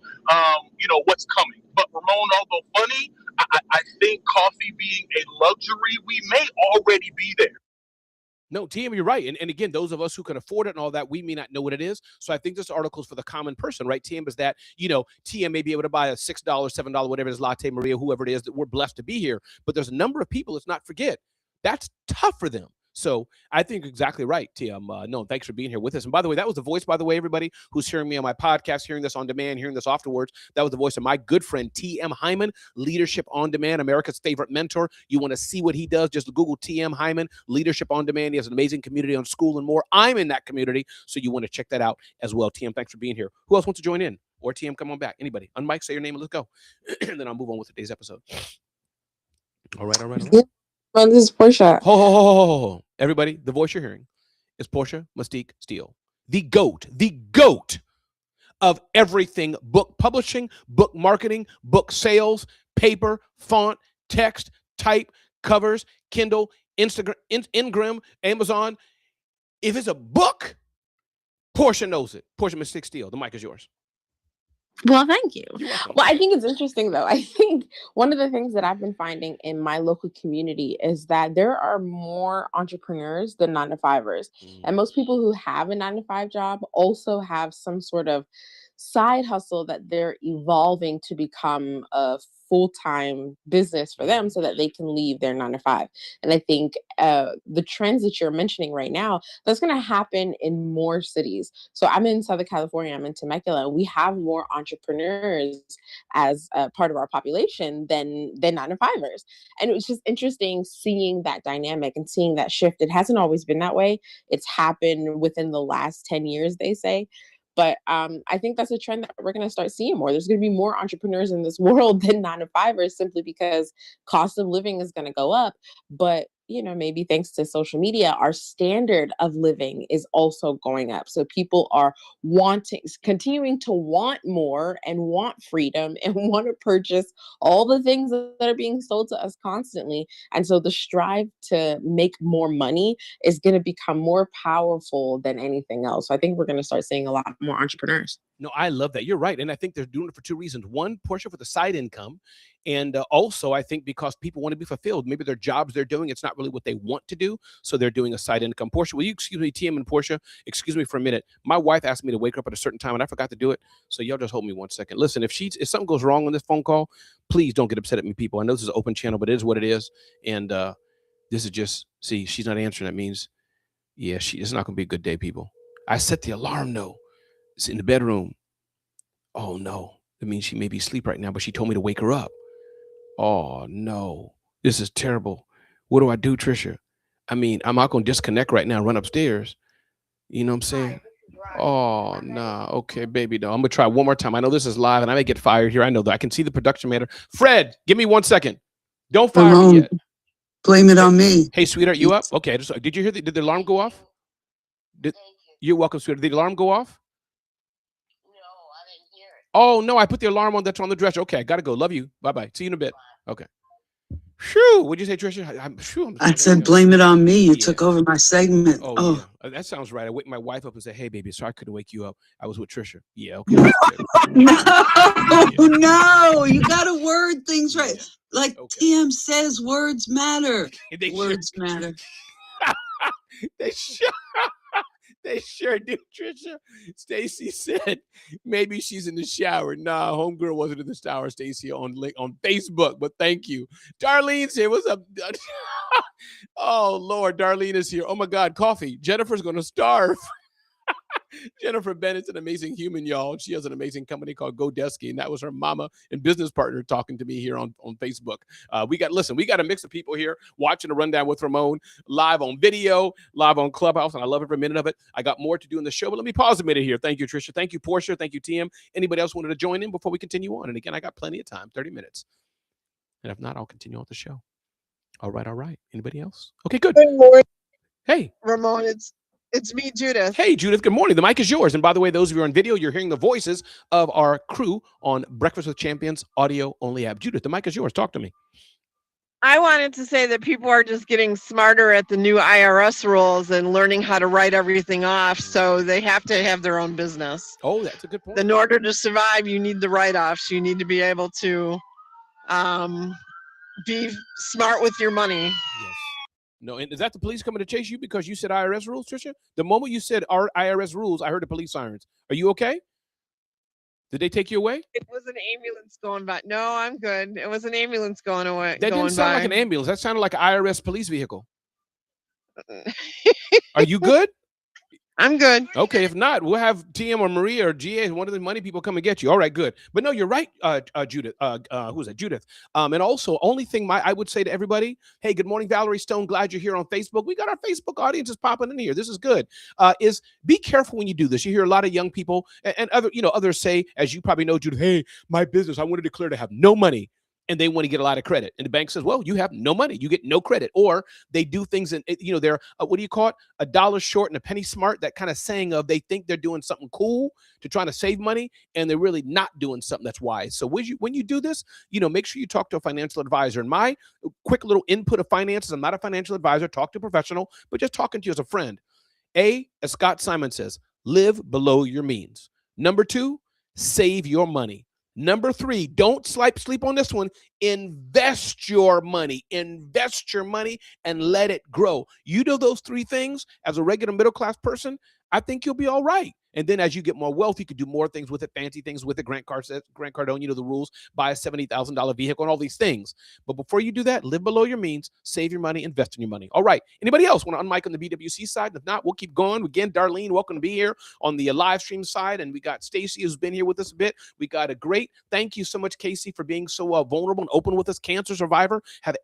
Speaker 4: what's coming. But Ramon, although funny, I think coffee being a luxury, we may already be there.
Speaker 1: No, TM, you're right. And again, those of us who can afford it and all that, we may not know what it is. So I think this article is for the common person, right? TM is that, TM may be able to buy a $6, $7, whatever it is, latte, Maria, whoever it is, that we're blessed to be here. But there's a number of people, let's not forget, that's tough for them. So I think exactly right, TM. No, thanks for being here with us. And by the way, that was the voice, by the way, everybody who's hearing me on my podcast, hearing this on demand, hearing this afterwards. That was the voice of my good friend, TM Hyman, Leadership on Demand, America's favorite mentor. You want to see what he does, just Google TM Hyman, Leadership on Demand. He has an amazing community on School and more. I'm in that community, so you want to check that out as well. TM, thanks for being here. Who else wants to join in? Or TM, come on back. Anybody? Unmic, say your name, and let's go. And then I'll move on with today's episode. All right.
Speaker 5: This is Portia.
Speaker 1: Ho. Everybody, the voice you're hearing is Portia Mystique Steele, the GOAT of everything book publishing, book marketing, book sales, paper, font, text, type, covers, Kindle, Instagram, Ingram, Amazon. If it's a book, Portia knows it. Portia Mystique Steele, the mic is yours.
Speaker 5: Well, thank you. Well, I think it's interesting, though. I think one of the things that I've been finding in my local community is that there are more entrepreneurs than 9-to-5ers. And most people who have a 9-to-5 job also have some sort of side hustle that they're evolving to become a full-time business for them so that they can leave their 9 to 5. And I think the trends that you're mentioning right now, that's going to happen in more cities. So I'm in Southern California, I'm in Temecula, and we have more entrepreneurs as part of our population than 9 to 5ers. And it was just interesting seeing that dynamic and seeing that shift. It hasn't always been that way. It's happened within the last 10 years, they say. But I think that's a trend that we're going to start seeing more. There's going to be more entrepreneurs in this world than 9 to 5ers, simply because cost of living is going to go up. But maybe thanks to social media, our standard of living is also going up. So people are continuing to want more and want freedom and want to purchase all the things that are being sold to us constantly. And so the strive to make more money is going to become more powerful than anything else. So I think we're going to start seeing a lot more entrepreneurs.
Speaker 1: No, I love that. You're right. And I think they're doing it for two reasons. One, Portia, for the side income. And also, I think because people want to be fulfilled. Maybe their jobs they're doing, it's not really what they want to do. So they're doing a side income. Portia, will you excuse me, TM and Portia, excuse me for a minute. My wife asked me to wake up at a certain time and I forgot to do it. So y'all just hold me 1 second. Listen, if something goes wrong on this phone call, please don't get upset at me, people. I know this is an open channel, but it is what it is. And this is just, see, she's not answering. That means, yeah, it's not going to be a good day, people. I set the alarm, though. It's in the bedroom. Oh, no. That means she may be asleep right now, but she told me to wake her up. Oh, no. This is terrible. What do I do, Trisha? I mean, I'm not going to disconnect right now and run upstairs. You know what I'm saying? Oh, nah. Okay, baby, no. I'm going to try one more time. I know this is live, and I may get fired here. I know that. I can see the production manager. Fred, give me 1 second. Don't fire me yet.
Speaker 2: Blame it on me.
Speaker 1: Hey, sweetheart, you up? Okay. Did you hear did the alarm go off? You're welcome, sweetheart. Did the alarm go off? Oh, no, I put the alarm on that's on the dresser. Okay, I got to go. Love you. Bye-bye. See you in a bit. Okay. Shoo. What'd you say, Trisha?
Speaker 2: I said, blame it on me. You took over my segment.
Speaker 1: Oh. Yeah. That sounds right. I wake my wife up and say, hey, baby, sorry I couldn't wake you up. I was with Trisha. Yeah, okay.
Speaker 2: No, you got to word things right. Like TM says, words matter. Words matter.
Speaker 1: They sure do, Trisha. Stacy said maybe she's in the shower. Nah, homegirl wasn't in the shower, Stacy, on Facebook, but thank you. Darlene's here. What's up? Oh, Lord, Darlene is here. Oh, my God, coffee. Jennifer's going to starve. Jennifer Bennett's an amazing human, y'all. She has an amazing company called GoDesky, and that was her mama and business partner talking to me here on Facebook. We got a mix of people here watching the Rundown with Ramon live on video, live on Clubhouse, and I love every minute of it. I got more to do in the show, but let me pause a minute here. Thank you, Trisha. Thank you, Portia. Thank you, TM. Anybody else wanted to join in before we continue on? And again, I got plenty of time, 30 minutes. And if not, I'll continue on with the show. All right. Anybody else? Okay, good.
Speaker 6: Good morning.
Speaker 1: Hey.
Speaker 6: Ramon, it's me, Judith.
Speaker 1: Hey, Judith. Good morning. The mic is yours. And by the way, those of you on video, you're hearing the voices of our crew on Breakfast with Champions audio only app. Judith, the mic is yours. Talk to me.
Speaker 6: I wanted to say that people are just getting smarter at the new IRS rules and learning how to write everything off. So they have to have their own business.
Speaker 1: Oh, that's a good point.
Speaker 6: In order to survive, you need the write-offs. You need to be able to be smart with your money.
Speaker 1: Yes. No, and is that the police coming to chase you because you said IRS rules, Trisha? The moment you said our IRS rules, I heard the police sirens. Are you okay? Did they take you away?
Speaker 6: It was an ambulance going by. No, I'm good. It was an ambulance going away.
Speaker 1: That didn't sound like an ambulance. That sounded like an IRS police vehicle. Are you good?
Speaker 6: I'm good.
Speaker 1: Okay, if not, we'll have TM or Maria or GA, one of the money people, come and get you. All right, good. But no, you're right, Judith. Who's that? Judith. And also, only thing I would say to everybody, hey, good morning, Valerie Stone. Glad you're here on Facebook. We got our Facebook audiences popping in here. This is good. Is be careful when you do this. You hear a lot of young people and others say, as you probably know, Judith, hey, my business, I want to declare to have no money. And they want to get a lot of credit. And the bank says, well, you have no money. You get no credit. Or they do things and, they're, what do you call it? A dollar short and a penny smart. That kind of saying of they think they're doing something cool to try to save money. And they're really not doing something that's wise. So when you do this, make sure you talk to a financial advisor. And my quick little input of finances, I'm not a financial advisor. Talk to a professional, but just talking to you as a friend. As Scott Simon says, live below your means. Number 2, save your money. Number 3, don't sleep on this one. Invest your money and let it grow. You do those 3 things as a regular middle-class person, I think you'll be all right. And then as you get more wealth, you could do more things with it, fancy things with it. Grant Cardone, you know the rules, buy a $70,000 vehicle and all these things. But before you do that, live below your means, save your money, invest in your money. All right. Anybody else want to unmic on the BWC side? If not, we'll keep going. Again, Darlene, welcome to be here on the live stream side. And we got Stacy, who's been here with us a bit. We got a great, thank you so much, Casey, for being so vulnerable and open with us. Cancer survivor, had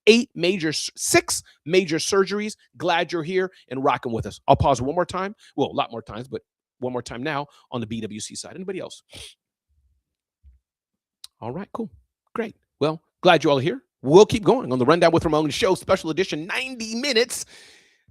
Speaker 1: 6 major surgeries. Glad you're here and rocking with us. I'll pause one more time. Well, a lot more times, but one more time now on the BWC side. Anybody else? All right, cool. Great. Well, glad you all are here. We'll keep going on the Rundown with Ramon show, special edition, 90 minutes.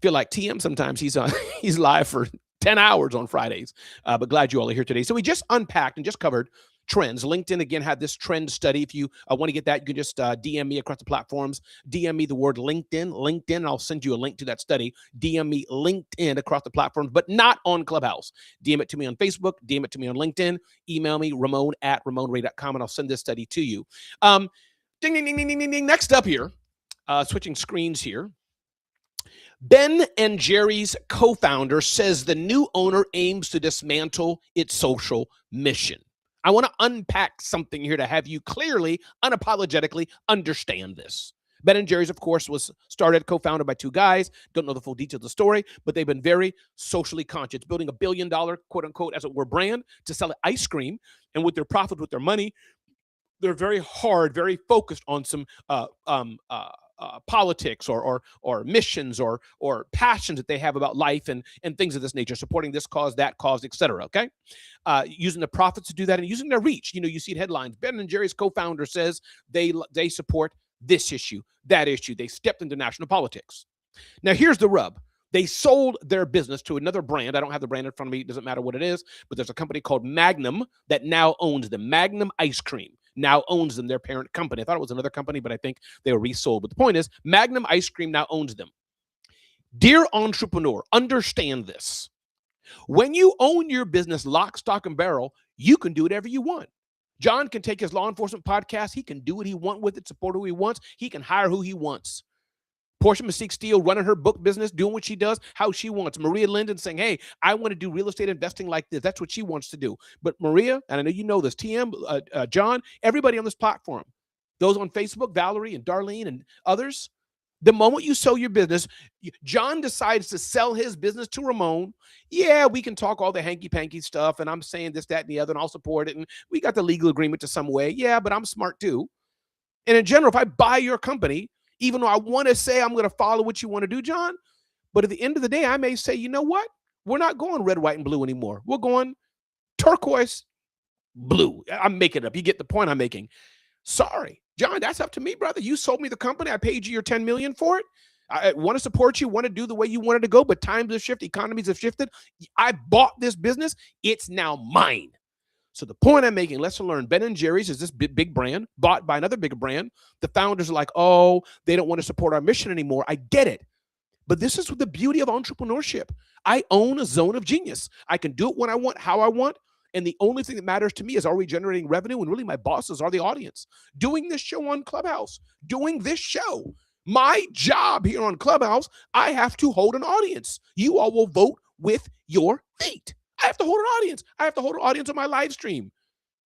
Speaker 1: Feel like TM sometimes. He's live for 10 hours on Fridays. But glad you all are here today. So we just unpacked and just covered trends. LinkedIn, again, had this trend study. If you want to get that, you can just DM me across the platforms. DM me the word LinkedIn, and I'll send you a link to that study. DM me LinkedIn across the platforms, but not on Clubhouse. DM it to me on Facebook. DM it to me on LinkedIn. Email me, ramon@ramonray.com, and I'll send this study to you. Ding, ding, ding, ding, ding, ding, ding. Next up here, switching screens here. Ben and Jerry's co-founder says the new owner aims to dismantle its social mission. I want to unpack something here to have you clearly, unapologetically understand this. Ben & Jerry's, of course, was started, co-founded by two guys. Don't know the full details of the story, but they've been very socially conscious, building $1 billion, quote unquote, as it were, brand to sell ice cream. And with their profit, with their money, they're very hard, very focused on some politics or missions or passions that they have about life and things of this nature, supporting this cause, that cause, etc. Okay, using the profits to do that and using their reach. You know, you see it headlines. Ben & Jerry's co-founder says they support this issue, that issue. They stepped into national politics. Now, here's the rub. They sold their business to another brand. I don't have the brand in front of me. It doesn't matter what it is, but there's a company called Magnum that now owns them. Magnum Ice Cream now owns them, their parent company. I thought it was another company, but I think they were resold. But the point is, Magnum Ice Cream now owns them. Dear entrepreneur, understand this. When you own your business lock, stock, and barrel, you can do whatever you want. John can take his law enforcement podcast. He can do what he wants with it, support who he wants. He can hire who he wants. Portia Mystique Steele running her book business, doing what she does, how she wants. Maria Linden saying, hey, I want to do real estate investing like this. That's what she wants to do. But Maria, and I know you know this, TM, John, everybody on this platform, those on Facebook, Valerie and Darlene and others, the moment you sell your business, John decides to sell his business to Ramon. Yeah, we can talk all the hanky-panky stuff, and I'm saying this, that, and the other, and I'll support it, and we got the legal agreement to some way. Yeah, but I'm smart too. And in general, if I buy your company, even though I want to say I'm going to follow what you want to do, John, but at the end of the day, I may say, you know what? We're not going red, white, and blue anymore. We're going turquoise, blue. I'm making it up. You get the point I'm making. Sorry, John, that's up to me, brother. You sold me the company. I paid you your $10 million for it. I want to support you, want to do the way you wanted to go, but times have shifted, economies have shifted. I bought this business. It's now mine. So the point I'm making, lesson learned, Ben & Jerry's is this big brand bought by another big brand. The founders are like, oh, they don't want to support our mission anymore. I get it. But this is the beauty of entrepreneurship. I own a zone of genius. I can do it when I want, how I want. And the only thing that matters to me is, are we generating revenue? And really my bosses are the audience. Doing this show on Clubhouse, doing this show, my job here on Clubhouse, I have to hold an audience. You all will vote with your feet. I have to hold an audience. I have to hold an audience on my live stream.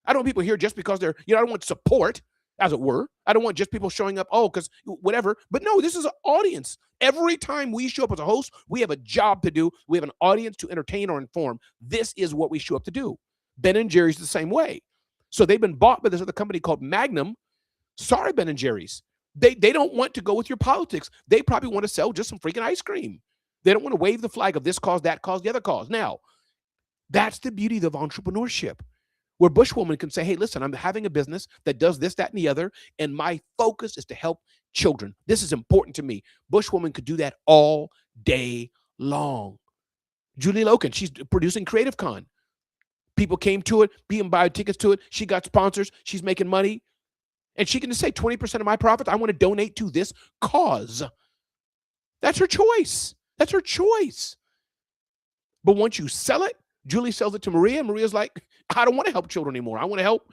Speaker 1: I don't want people here just because they're, I don't want support, as it were. I don't want just people showing up, oh, because whatever. But no, this is an audience. Every time we show up as a host, we have a job to do. We have an audience to entertain or inform. This is what we show up to do. Ben & Jerry's the same way. So they've been bought by this other company called Magnum. Sorry, Ben & Jerry's. They don't want to go with your politics. They probably want to sell just some freaking ice cream. They don't want to wave the flag of this cause, that cause, the other cause. Now, that's the beauty of entrepreneurship, where Bushwoman can say, hey, listen, I'm having a business that does this, that, and the other, and my focus is to help children. This is important to me. Bushwoman could do that all day long. Julie Loken, she's producing Creative Con. People came to it, being buy tickets to it. She got sponsors. She's making money. And she can just say 20% of my profits, I want to donate to this cause. That's her choice. That's her choice. But once you sell it, Julie sells it to Maria. Maria's like, I don't want to help children anymore. I want to help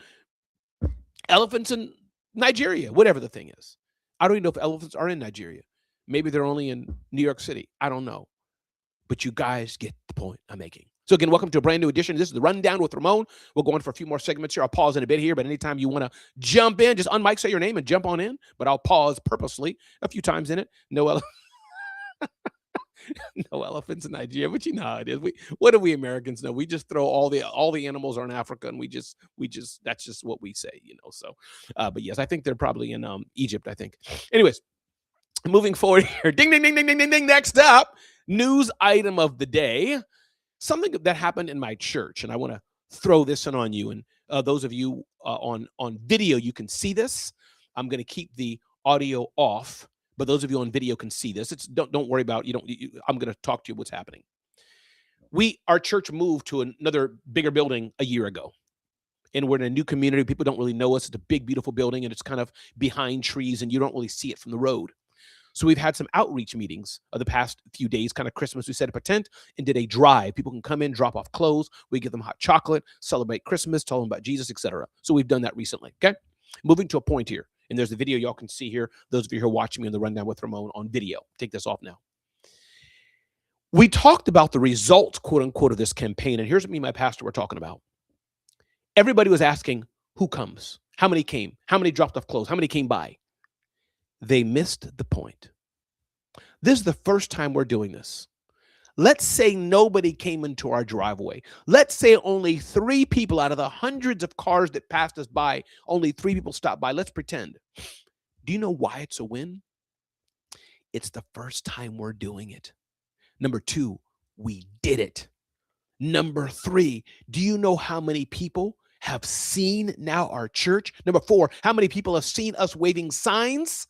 Speaker 1: elephants in Nigeria, whatever the thing is. I don't even know if elephants are in Nigeria. Maybe they're only in New York City. I don't know. But you guys get the point I'm making. So again, welcome to a brand new edition. This is the Rundown with Ramon. We'll go on for a few more segments here. I'll pause in a bit here, but anytime you want to jump in, just unmic, say your name, and jump on in. But I'll pause purposely a few times in it. No elephants in Nigeria, but you know how it is. What do we Americans know? We just throw all the animals are in Africa, and we just that's just what we say, So, but yes, I think they're probably in Egypt. I think. Anyways, moving forward here. Ding ding ding ding ding ding ding. Next up, news item of the day. Something that happened in my church, and I want to throw this in on you. And those of you on video, you can see this. I'm going to keep the audio off, but those of you on video can see this. Don't worry about I'm going to talk to you what's happening. Our church moved to another bigger building a year ago, and we're in a new community. People don't really know us. It's a big, beautiful building, and it's kind of behind trees, and you don't really see it from the road. So we've had some outreach meetings of the past few days, kind of Christmas. We set up a tent and did a drive. People can come in, drop off clothes. We give them hot chocolate, celebrate Christmas, tell them about Jesus, etc. So we've done that recently, okay? Moving to a point here, and there's the video y'all can see here. Those of you who are watching me on the Rundown with Ramon on video. Take this off now. We talked about the results, quote unquote, of this campaign, and here's what me and my pastor were talking about. Everybody was asking, who comes? How many came? How many dropped off clothes? How many came by? They missed the point. This is the first time we're doing this. Let's say nobody came into our driveway. Let's say only 3 people out of the hundreds of cars that passed us by, only 3 people stopped by. Let's pretend. Do you know why it's a win? It's the first time we're doing it. Number 2, we did it. Number 3, do you know how many people have seen now our church? Number 4, how many people have seen us waving signs?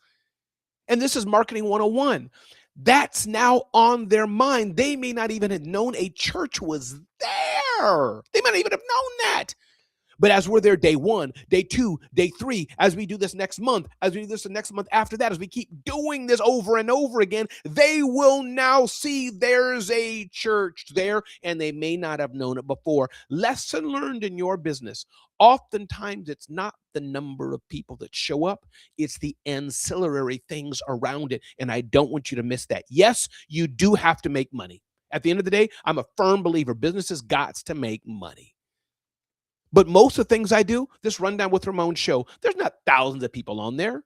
Speaker 1: And this is marketing 101. That's now on their mind. They may not even have known a church was there. They might not even have known that. But as we're there day 1, day 2, day 3, as we do this next month, as we do this the next month after that, as we keep doing this over and over again, they will now see there's a church there, and they may not have known it before. Lesson learned in your business. Oftentimes, it's not the number of people that show up. It's the ancillary things around it, and I don't want you to miss that. Yes, you do have to make money. At the end of the day, I'm a firm believer businesses got to make money. But most of the things I do, this Rundown with Ramon show, there's not thousands of people on there.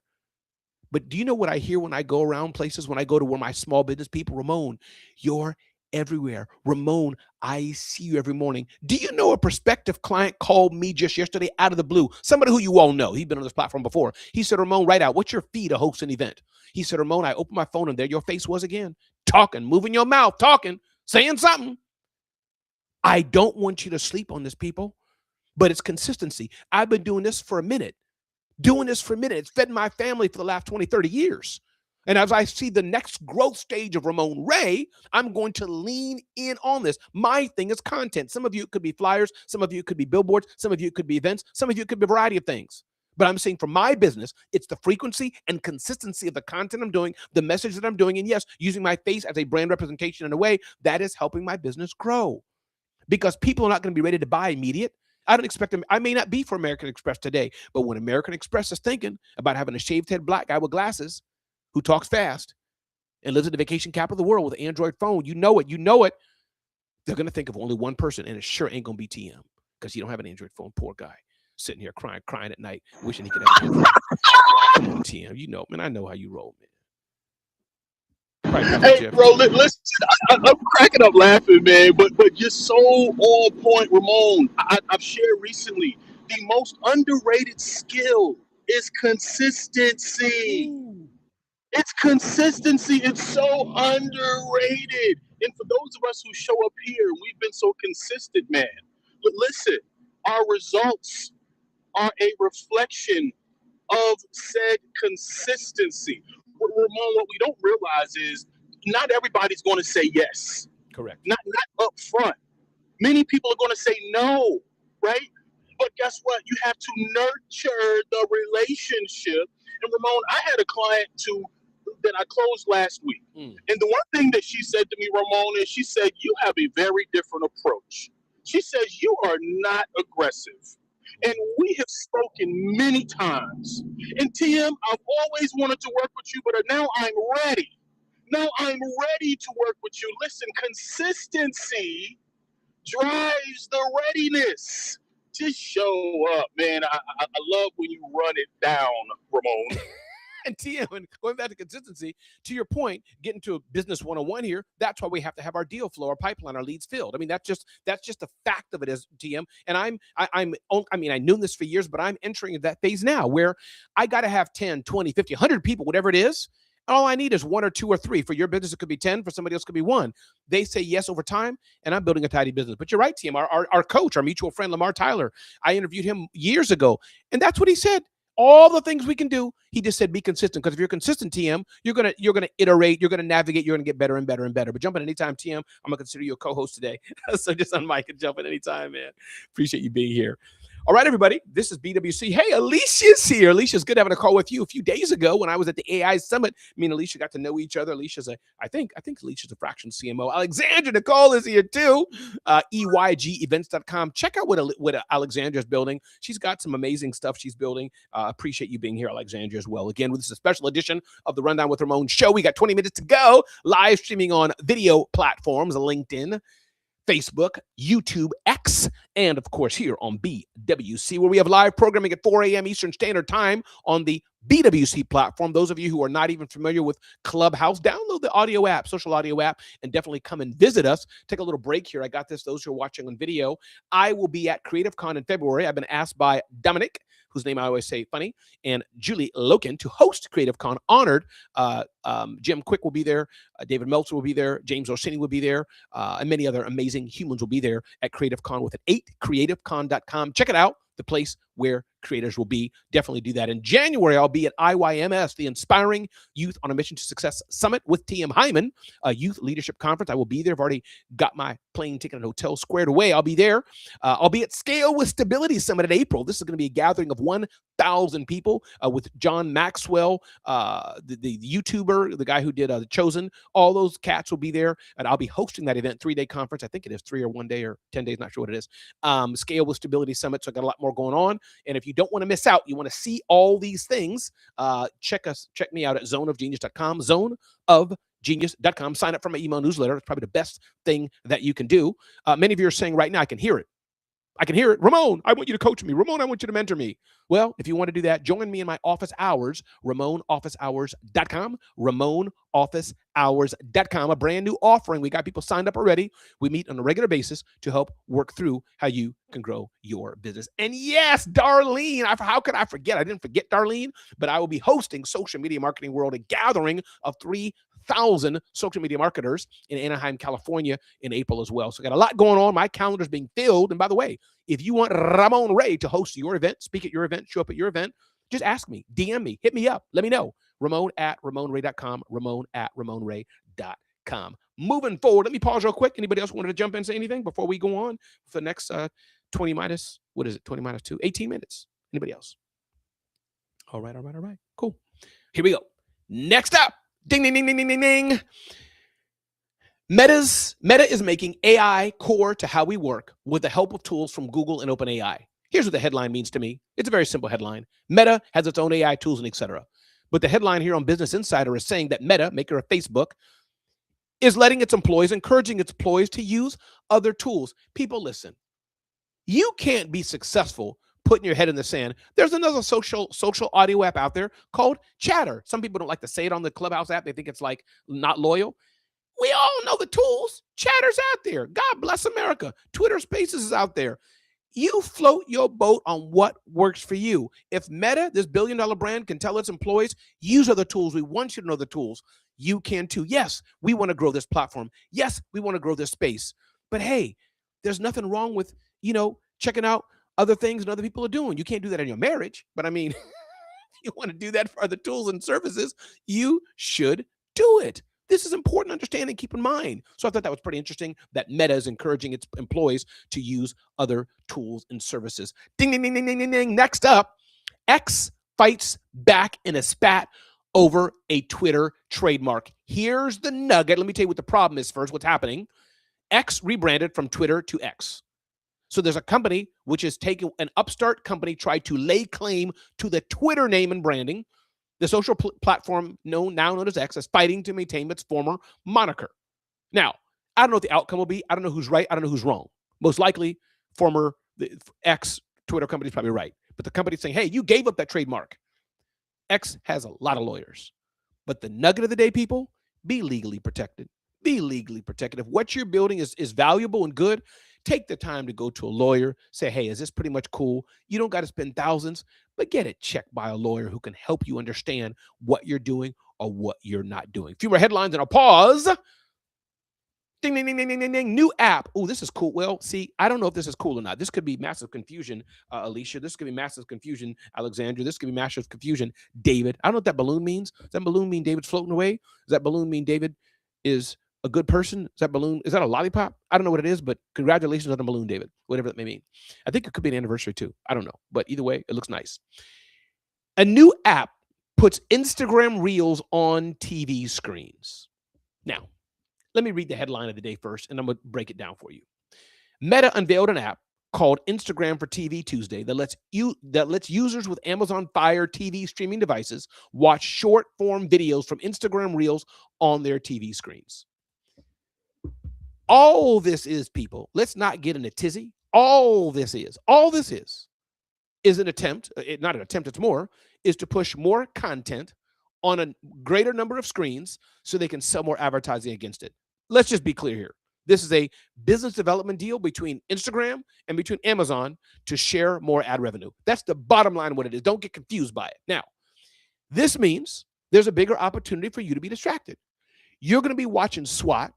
Speaker 1: But do you know what I hear when I go around places, when I go to where my small business people, Ramon, you're everywhere. Ramon, I see you every morning. Do you know a prospective client called me just yesterday out of the blue? Somebody who you all know. He's been on this platform before. He said, Ramon, write out, what's your fee to host an event? He said, Ramon, I opened my phone and there your face was again. Talking, moving your mouth, talking, saying something. I don't want you to sleep on this, people. But it's consistency. I've been doing this for a minute. It's fed my family for the last 20, 30 years. And as I see the next growth stage of Ramon Ray, I'm going to lean in on this. My thing is content. Some of you, it could be flyers. Some of you, it could be billboards. Some of you, it could be events. Some of you, it could be a variety of things. But I'm saying for my business, it's the frequency and consistency of the content I'm doing, the message that I'm doing, and yes, using my face as a brand representation in a way that is helping my business grow. Because people are not going to be ready to buy immediate. I don't expect them. I may not be for American Express today, but when American Express is thinking about having a shaved head black guy with glasses who talks fast and lives in the vacation capital of the world with an Android phone, you know it. They're going to think of only one person, and it sure ain't going to be TM because he don't have an Android phone. Poor guy sitting here crying at night, wishing he could have an Android. Come on, TM. You know, man, I know how you roll, man. Right,
Speaker 4: hey, bro, listen, I'm cracking up laughing, man, but you're so on point, Ramon. I've shared recently, the most underrated skill is consistency. Ooh. It's consistency. It's so underrated. And for those of us who show up here, we've been so consistent, man. But listen, our results are a reflection of said consistency. Ramon, what we don't realize is not everybody's going to say yes.
Speaker 1: Correct.
Speaker 4: Not up front. Many people are going to say no, right? But guess what? You have to nurture the relationship. And Ramon, I had a client that I closed last week. And the one thing that she said to me, Ramon, is she said, you have a very different approach. She says, you are not aggressive. And we have spoken many times. And TM, I've always wanted to work with you, but now I'm ready. Now I'm ready to work with you. Listen, consistency drives the readiness to show up, man. I love when you run it down, Ramon.
Speaker 1: And TM, and going back to consistency, to your point, getting to a business 101 here, that's why we have to have our deal flow, our pipeline, our leads filled. I mean, that's just the fact of it as TM. And I mean, I knew this for years, but I'm entering that phase now where I got to have 10, 20, 50, 100 people, whatever it is. All I need is 1 or 2 or 3. For your business, it could be 10. For somebody else, it could be 1. They say yes over time, and I'm building a tidy business. But you're right, TM. Our coach, our mutual friend, Lamar Tyler, I interviewed him years ago, and that's what he said. All the things we can do, he just said, be consistent. Because if you're consistent, TM, you're gonna iterate, you're gonna navigate, you're gonna get better and better and better. But jump in anytime, TM. I'm gonna consider you a co-host today. So just on mic and jump in anytime, man. Appreciate you being here. All right, everybody. This is BWC. Hey, Alicia's here. Alicia's good having a call with you a few days ago when I was at the AI Summit. Me and Alicia got to know each other. Alicia's I think Alicia's a fraction CMO. Alexandra Nicole is here too. EYGevents.com. Check out what Alexandra's building. She's got some amazing stuff she's building. Appreciate you being here, Alexandra, as well. Again, this is a special edition of the Rundown with Ramon show. We got 20 minutes to go. Live streaming on video platforms, LinkedIn, Facebook, YouTube, X, and of course here on BWC, where we have live programming at 4 a.m. Eastern Standard Time on the BWC platform. Those of you who are not even familiar with Clubhouse, download the audio app, social audio app, and definitely come and visit us. Take a little break here. I got this. Those who are watching on video, I will be at Creative Con in February. I've been asked by Dominic, whose name I always say funny, and Julie Loken to host Creative Con. Honored. Jim Quick will be there. David Meltzer will be there. James Orsini will be there. And many other amazing humans will be there at Creative Con with an 8, creativecon.com. Check it out. The place where creators will be. Definitely do that. In January, I'll be at IYMS, the Inspiring Youth on a Mission to Success Summit with TM Hyman, a youth leadership conference. I will be there. I've already got my plane ticket and hotel squared away. I'll be there. I'll be at Scale with Stability Summit in April. This is going to be a gathering of 1,000 people with John Maxwell, the YouTuber, the guy who did The Chosen. All those cats will be there, and I'll be hosting that event, 3-day conference. I think it is 3 or 1 day or 10 days, not sure what it is. Scale with Stability Summit. So I got a lot more going on. And if you don't want to miss out, you want to see all these things, check me out at zoneofgenius.com, zoneofgenius.com. Sign up for my email newsletter. It's probably the best thing that you can do. Many of you are saying right now, I can hear it. Ramon, I want you to coach me. Ramon, I want you to mentor me. Well, if you want to do that, join me in my office hours, RamonOfficeHours.com, RamonOfficeHours.com, a brand new offering. We got people signed up already. We meet on a regular basis to help work through how you can grow your business. And yes, Darlene, how could I forget? I didn't forget Darlene, but I will be hosting Social Media Marketing World, a gathering of 3,000 social media marketers in Anaheim, California in April as well. So I got a lot going on. My calendar's being filled. And by the way, if you want Ramon Ray to host your event, speak at your event, show up at your event, just ask me, DM me, hit me up, let me know. Ramon@RamonRay.com, Ramon@RamonRay.com. Moving forward, let me pause real quick. Anybody else wanted to jump in and say anything before we go on for the next 20 minus 2, 18 minutes? Anybody else? All right. Cool. Here we go. Next up, ding, ding, ding, ding, ding, ding, ding. Meta is making AI core to how we work with the help of tools from Google and OpenAI. Here's what the headline means to me. It's a very simple headline. Meta has its own AI tools and etc. But the headline here on Business Insider is saying that Meta, maker of Facebook, is encouraging its employees to use other tools. People, listen. You can't be successful putting your head in the sand. There's another social audio app out there called Chatter. Some people don't like to say it on the Clubhouse app. They think it's like not loyal. We all know the tools. Chatter's out there. God bless America. Twitter Spaces is out there. You float your boat on what works for you. If Meta, this billion-dollar brand, can tell its employees, use other tools, we want you to know the tools, you can too. Yes, we want to grow this platform. Yes, we want to grow this space. But hey, there's nothing wrong with, checking out other things and other people are doing. You can't do that in your marriage. But I mean, if you want to do that for other tools and services, you should do it. This is important to understand and keep in mind. So I thought that was pretty interesting that Meta is encouraging its employees to use other tools and services. Ding, ding, ding, ding, ding, ding, ding. Next up, X fights back in a spat over a Twitter trademark. Here's the nugget. Let me tell you what the problem is first, what's happening. X rebranded from Twitter to X. So there's a company which is taking an upstart company, tried to lay claim to the Twitter name and branding. The social platform now known as X is fighting to maintain its former moniker. Now, I don't know what the outcome will be. I don't know who's right. I don't know who's wrong. Most likely, former X Twitter company is probably right. But the company's saying, hey, you gave up that trademark. X has a lot of lawyers. But the nugget of the day, people, be legally protected. Be legally protected. If what you're building is valuable and good, take the time to go to a lawyer. Say, hey, is this pretty much cool? You don't got to spend thousands, but get it checked by a lawyer who can help you understand what you're doing or what you're not doing. A few more headlines and I'll pause. Ding, ding, ding, ding, ding, ding, ding. New app. Oh, this is cool. Well, see, I don't know if this is cool or not. This could be massive confusion, Alicia. This could be massive confusion, Alexandra. This could be massive confusion, David. I don't know what that balloon means. Does that balloon mean David's floating away? Does that balloon mean David is a good person? Is that a lollipop? I don't know what it is, but congratulations on the balloon, David, whatever that may mean. I think it could be an anniversary too. I don't know, but either way, it looks nice. A new app puts Instagram Reels on TV screens. Now, let me read the headline of the day first, and I'm going to break it down for you. Meta unveiled an app called Instagram for TV Tuesday that lets users with Amazon Fire TV streaming devices watch short-form videos from Instagram Reels on their TV screens. All this is, people, let's not get in a tizzy. All this is an attempt, not an attempt, it's more, is to push more content on a greater number of screens so they can sell more advertising against it. Let's just be clear here. This is a business development deal between Instagram and between Amazon to share more ad revenue. That's the bottom line of what it is. Don't get confused by it. Now, this means there's a bigger opportunity for you to be distracted. You're going to be watching SWAT.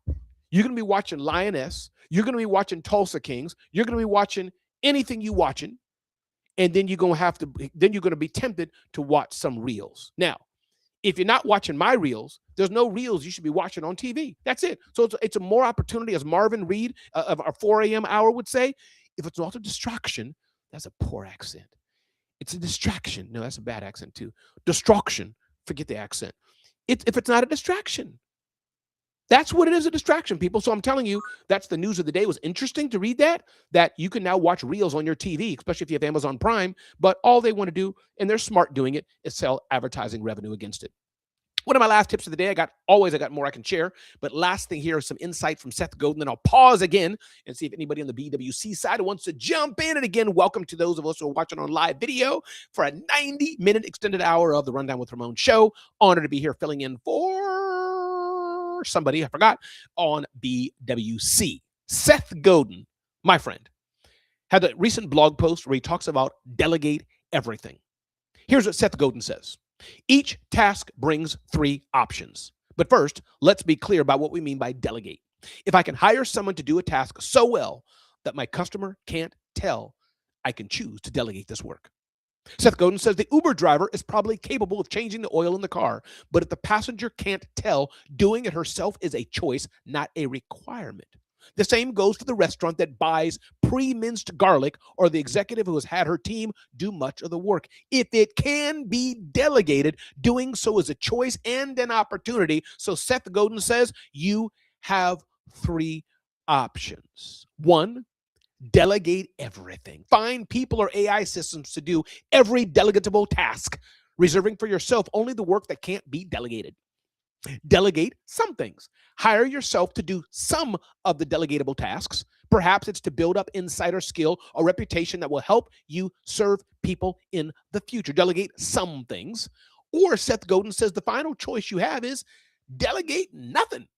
Speaker 1: You're going to be watching Lioness. You're going to be watching Tulsa Kings. You're going to be watching anything you're watching. And then you're going to be tempted to watch some reels. Now, if you're not watching my reels, there's no reels you should be watching on TV. That's it. So it's a more opportunity, as Marvin Reed of our 4 a.m. hour would say. If it's also distraction, that's a poor accent. It's a distraction. No, that's a bad accent too. Distraction. Forget the accent. If it's not a distraction. That's what it is, a distraction, people. So I'm telling you, that's the news of the day. It was interesting to read that you can now watch reels on your TV, especially if you have Amazon Prime. But all they want to do, and they're smart doing it, is sell advertising revenue against it. One of my last tips of the day, I got more I can share. But last thing here is some insight from Seth Godin. Then I'll pause again and see if anybody on the BWC side wants to jump in. And again, welcome to those of us who are watching on live video for a 90-minute extended hour of the Rundown with Ramon show. Honored to be here filling in for somebody I forgot on BWC. Seth Godin, my friend, had a recent blog post where he talks about delegate everything. Here's what Seth Godin says. Each task brings 3 options. But first, let's be clear about what we mean by delegate. If I can hire someone to do a task so well that my customer can't tell, I can choose to delegate this work. Seth Godin says the Uber driver is probably capable of changing the oil in the car, but if the passenger can't tell, doing it herself is a choice, not a requirement. The same goes for the restaurant that buys pre-minced garlic or the executive who has had her team do much of the work. If it can be delegated, doing so is a choice and an opportunity. So Seth Godin says you have 3 options. 1, delegate everything. Find people or AI systems to do every delegatable task, reserving for yourself only the work that can't be delegated. Delegate some things. Hire yourself to do some of the delegatable tasks. Perhaps it's to build up insight or skill or reputation that will help you serve people in the future. Delegate some things. Or Seth Godin says the final choice you have is delegate nothing.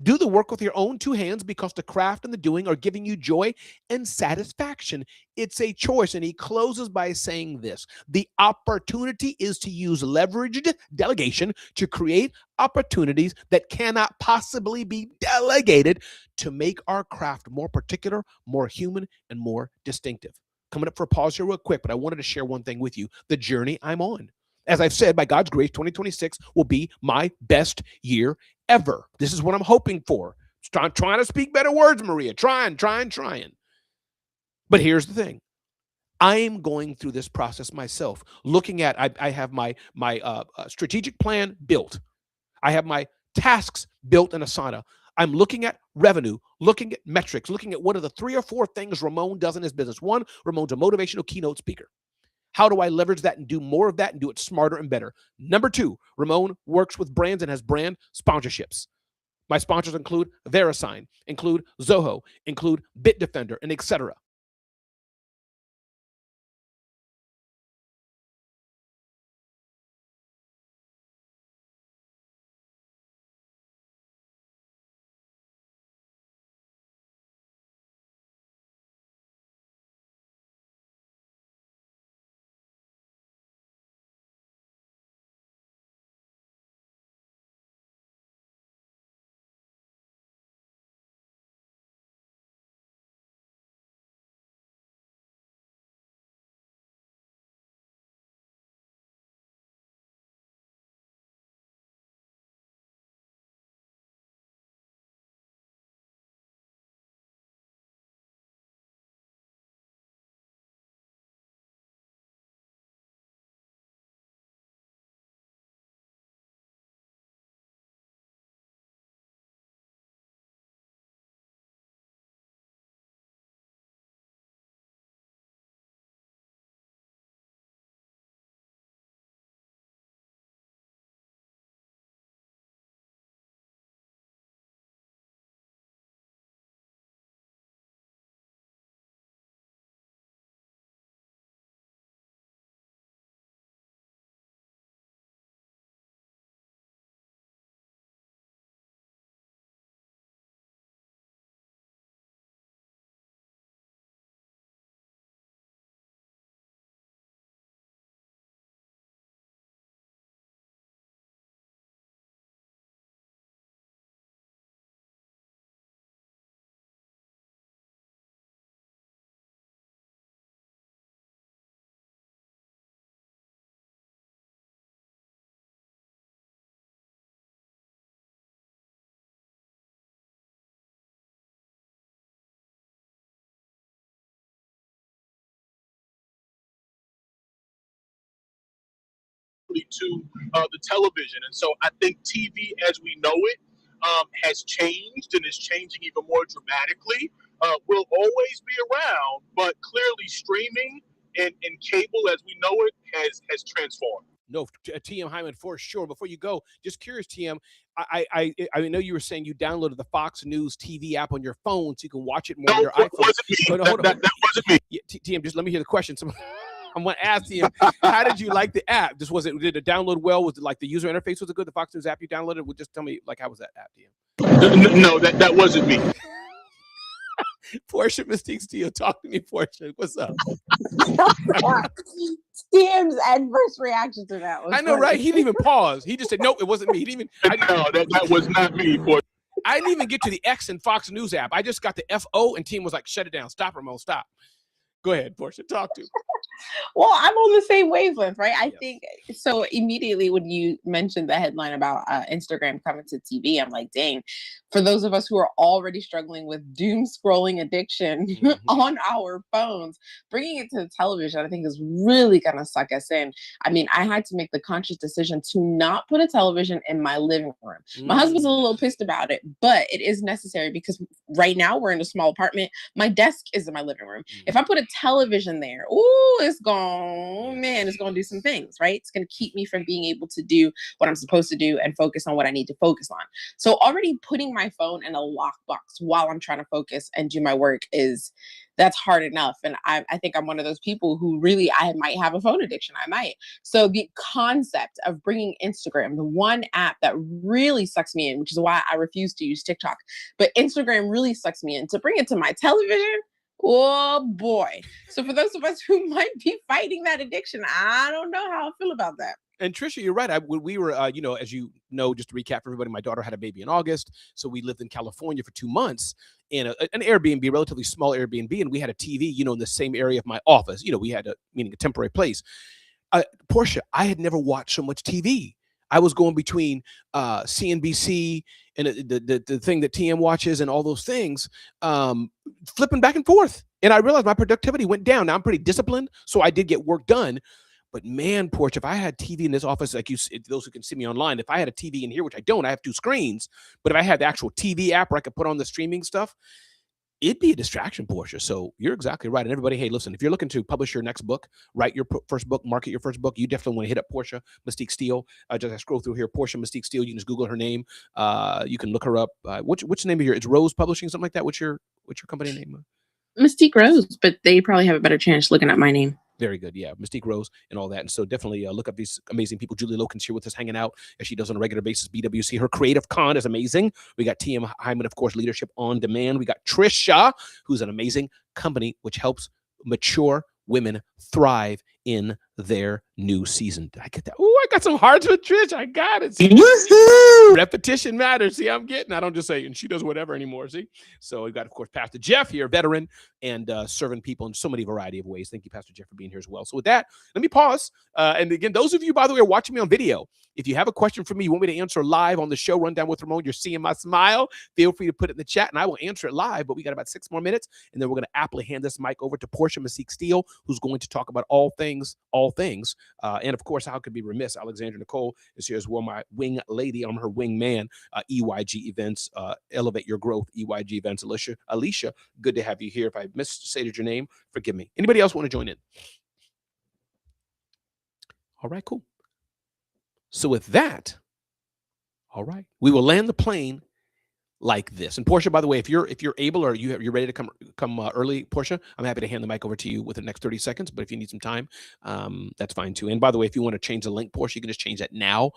Speaker 1: Do the work with your own 2 hands because the craft and the doing are giving you joy and satisfaction. It's a choice. And he closes by saying this. The opportunity is to use leveraged delegation to create opportunities that cannot possibly be delegated to make our craft more particular, more human, and more distinctive. Coming up for a pause here real quick, but I wanted to share one thing with you, the journey I'm on. As I've said, by God's grace, 2026 will be my best year ever. This is what I'm hoping for. Trying to speak better words, Maria. Trying. But here's the thing. I'm going through this process myself. Looking at, I have my strategic plan built. I have my tasks built in Asana. I'm looking at revenue, looking at metrics, looking at what are the 3 or 4 things Ramon does in his business. 1, Ramon's a motivational keynote speaker. How do I leverage that and do more of that and do it smarter and better? Number 2, Ramon works with brands and has brand sponsorships. My sponsors include VeriSign, include Zoho, include Bitdefender, and etc.
Speaker 4: To the television. And so I think TV as we know it has changed and is changing even more dramatically. Will always be around, but clearly streaming and cable as we know it has transformed.
Speaker 1: No, TM Hyman, for sure. Before you go, just curious, TM, I know you were saying you downloaded the Fox News TV app on your phone so you can watch it more on your iPhone.
Speaker 4: Wasn't me. That wasn't me.
Speaker 1: Yeah, TM, just let me hear the question. I'm going to ask him, how did you like the app? Did it download well? Was it like the user interface was it good? The Fox News app you downloaded? Well, just tell me, like, how was that app, TM?
Speaker 4: No, that wasn't me.
Speaker 1: Portia Mystique Steele, talk to me, Portia. What's up?
Speaker 5: TM's adverse reaction to that was
Speaker 1: I know,
Speaker 5: funny.
Speaker 1: right? He didn't even pause. He just said, nope, it wasn't me. He didn't even.
Speaker 4: No, that was not me, Portia.
Speaker 1: I didn't even get to the X in Fox News app. I just got the FO, and TM was like, shut it down. Stop, Ramon, stop. Go ahead, Portia, talk to me.
Speaker 5: Well, I'm on the same wavelength, right? I
Speaker 1: Yes.
Speaker 5: think so. Immediately when you mentioned the headline about Instagram coming to TV, I'm like, dang, for those of us who are already struggling with doom scrolling addiction on our phones, bringing it to the television, I think is really going to suck us in. I mean, I had to make the conscious decision to not put a television in my living room. My husband's a little pissed about it, but it is necessary because right now we're in a small apartment. My desk is in my living room. If I put a television there, it's going to do some things, right? It's going to keep me from being able to do what I'm supposed to do and focus on what I need to focus on. So already putting my phone in a lockbox while I'm trying to focus and do my work that's hard enough. And I think I'm one of those people who really, I might have a phone addiction. I might. So the concept of bringing Instagram, the one app that really sucks me in, which is why I refuse to use TikTok, but Instagram really sucks me in, to bring it to my television. Oh boy. So for those of us who might be fighting that addiction, I don't know how I feel about that.
Speaker 1: And Trisha, you're right. When we were, as you know, just to recap for everybody, my daughter had a baby in August. So we lived in California for 2 months in an Airbnb, relatively small Airbnb. And we had a TV, in the same area of my office. We had meaning a temporary place. Portia, I had never watched so much TV. I was going between CNBC and the thing that TM watches and all those things, flipping back and forth. And I realized my productivity went down. Now I'm pretty disciplined, so I did get work done. But man, Portia, if I had TV in this office, like those who can see me online, if I had a TV in here, which I don't, I have 2 screens. But if I had the actual TV app where I could put on the streaming stuff, it'd be a distraction, Portia. So you're exactly right. And everybody, hey, listen, if you're looking to publish your next book, write your first book, market your first book, you definitely want to hit up Portia Mystique Steele. Just scroll through here, Portia Mystique Steele. You can just Google her name. You can look her up. What's the name of your? It's Rose Publishing, something like that. What's your company name?
Speaker 5: Mystique Rose, but they probably have a better chance looking at my name.
Speaker 1: Very good. Yeah. Mystique Rose and all that. And so definitely look up these amazing people. Julie Loken's here with us hanging out as she does on a regular basis. BWC, her Creative Con is amazing. We got TM Hyman, of course, Leadership on Demand. We got Trisha, who's an amazing company which helps mature women thrive in their new season. Did I get that? Oh, I got some hearts with Trish. I got it. See? Repetition matters. See, I don't just say, and she does whatever anymore. See? So we've got, of course, Pastor Jeff here, veteran, and serving people in so many variety of ways. Thank you, Pastor Jeff, for being here as well. So with that, let me pause. And again, those of you, by the way, are watching me on video, if you have a question for me, you want me to answer live on the show, Rundown with Ramon, you're seeing my smile, feel free to put it in the chat, and I will answer it live. But we got about 6 more minutes, and then we're going to aptly hand this mic over to Portia Mystique Steele, who's going to talk about all things. And of course, how could be remiss? Alexandra Nicole is here as well, my wing lady. I'm her wing man. EYG Events, Elevate Your Growth, EYG Events. Alicia, good to have you here. If I misstated your name, forgive me. Anybody else want to join in? All right, cool. So with that, all right, we will land the plane like this. And Portia, by the way, if you're able or you're ready to come early, Portia, I'm happy to hand the mic over to you within the next 30 seconds. But if you need some time, that's fine too. And by the way, if you want to change the link, Portia, you can just change that now,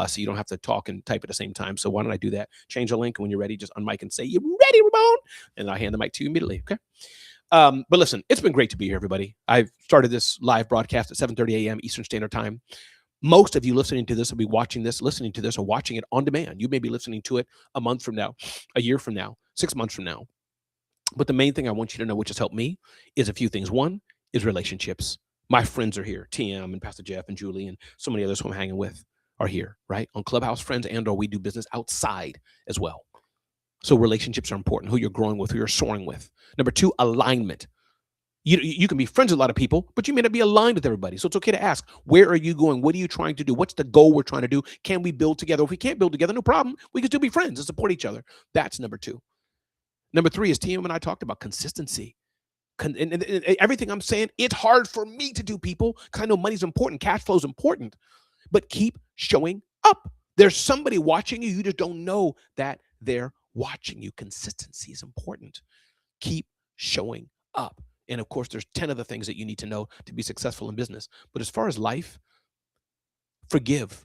Speaker 1: so you don't have to talk and type at the same time. So why don't I do that? Change the link, and when you're ready, just unmic and say, "You ready, Ramon?" And I'll hand the mic to you immediately. Okay. But listen, it's been great to be here, everybody. I've started this live broadcast at 7:30 a.m. Eastern Standard Time. Most of you listening to this will be watching this, listening to this, or watching it on demand. You may be listening to it a month from now, a year from now, 6 months from now. But the main thing I want you to know, which has helped me, is a few things. One is relationships. My friends are here. TM and Pastor Jeff and Julie and so many others who I'm hanging with are here, right? On Clubhouse Friends, and/or we do business outside as well. So relationships are important. Who you're growing with, who you're soaring with. Number two, alignment. You can be friends with a lot of people, but you may not be aligned with everybody. So it's okay to ask, where are you going? What are you trying to do? What's the goal we're trying to do? Can we build together? If we can't build together, no problem. We can still be friends and support each other. That's number two. Number three is TM and I talked about consistency. And everything I'm saying, it's hard for me to do, people, because I know money's important. Cash flow is important. But keep showing up. There's somebody watching you. You just don't know that they're watching you. Consistency is important. Keep showing up. And of course, there's 10 other things that you need to know to be successful in business. But as far as life, forgive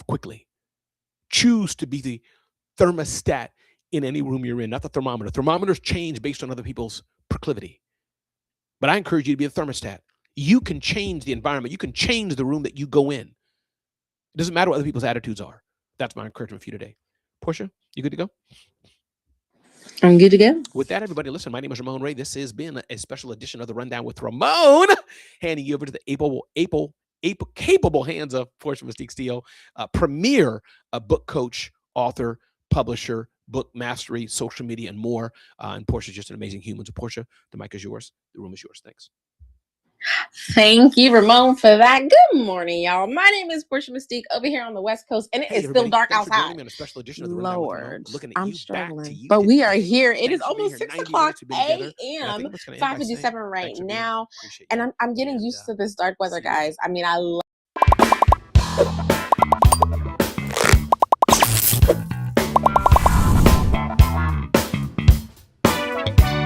Speaker 1: quickly. Choose to be the thermostat in any room you're in, not the thermometer. Thermometers change based on other people's proclivity. But I encourage you to be a thermostat. You can change the environment. You can change the room that you go in. It doesn't matter what other people's attitudes are. That's my encouragement for you today. Portia, you good to go?
Speaker 5: I'm good to go.
Speaker 1: With that, everybody, listen, my name is Ramon Ray. This has been a special edition of the Rundown with Ramon, handing you over to the capable hands of Portia Mystique Steele, premier book coach, author, publisher, book mastery, social media, and more. And Portia's just an amazing human. So Portia, the mic is yours. The room is yours. Thanks.
Speaker 5: Thank you, Ramon, for that. Good morning, y'all. My name is Portia Mystique over here on the West Coast, and it is still dark outside.
Speaker 1: On a special edition of the
Speaker 5: Lord, I'm
Speaker 1: you,
Speaker 5: struggling. But we are here. It is almost 6 o'clock a.m., 5:57 right now. And I'm getting used to this dark weather, guys. I mean, I love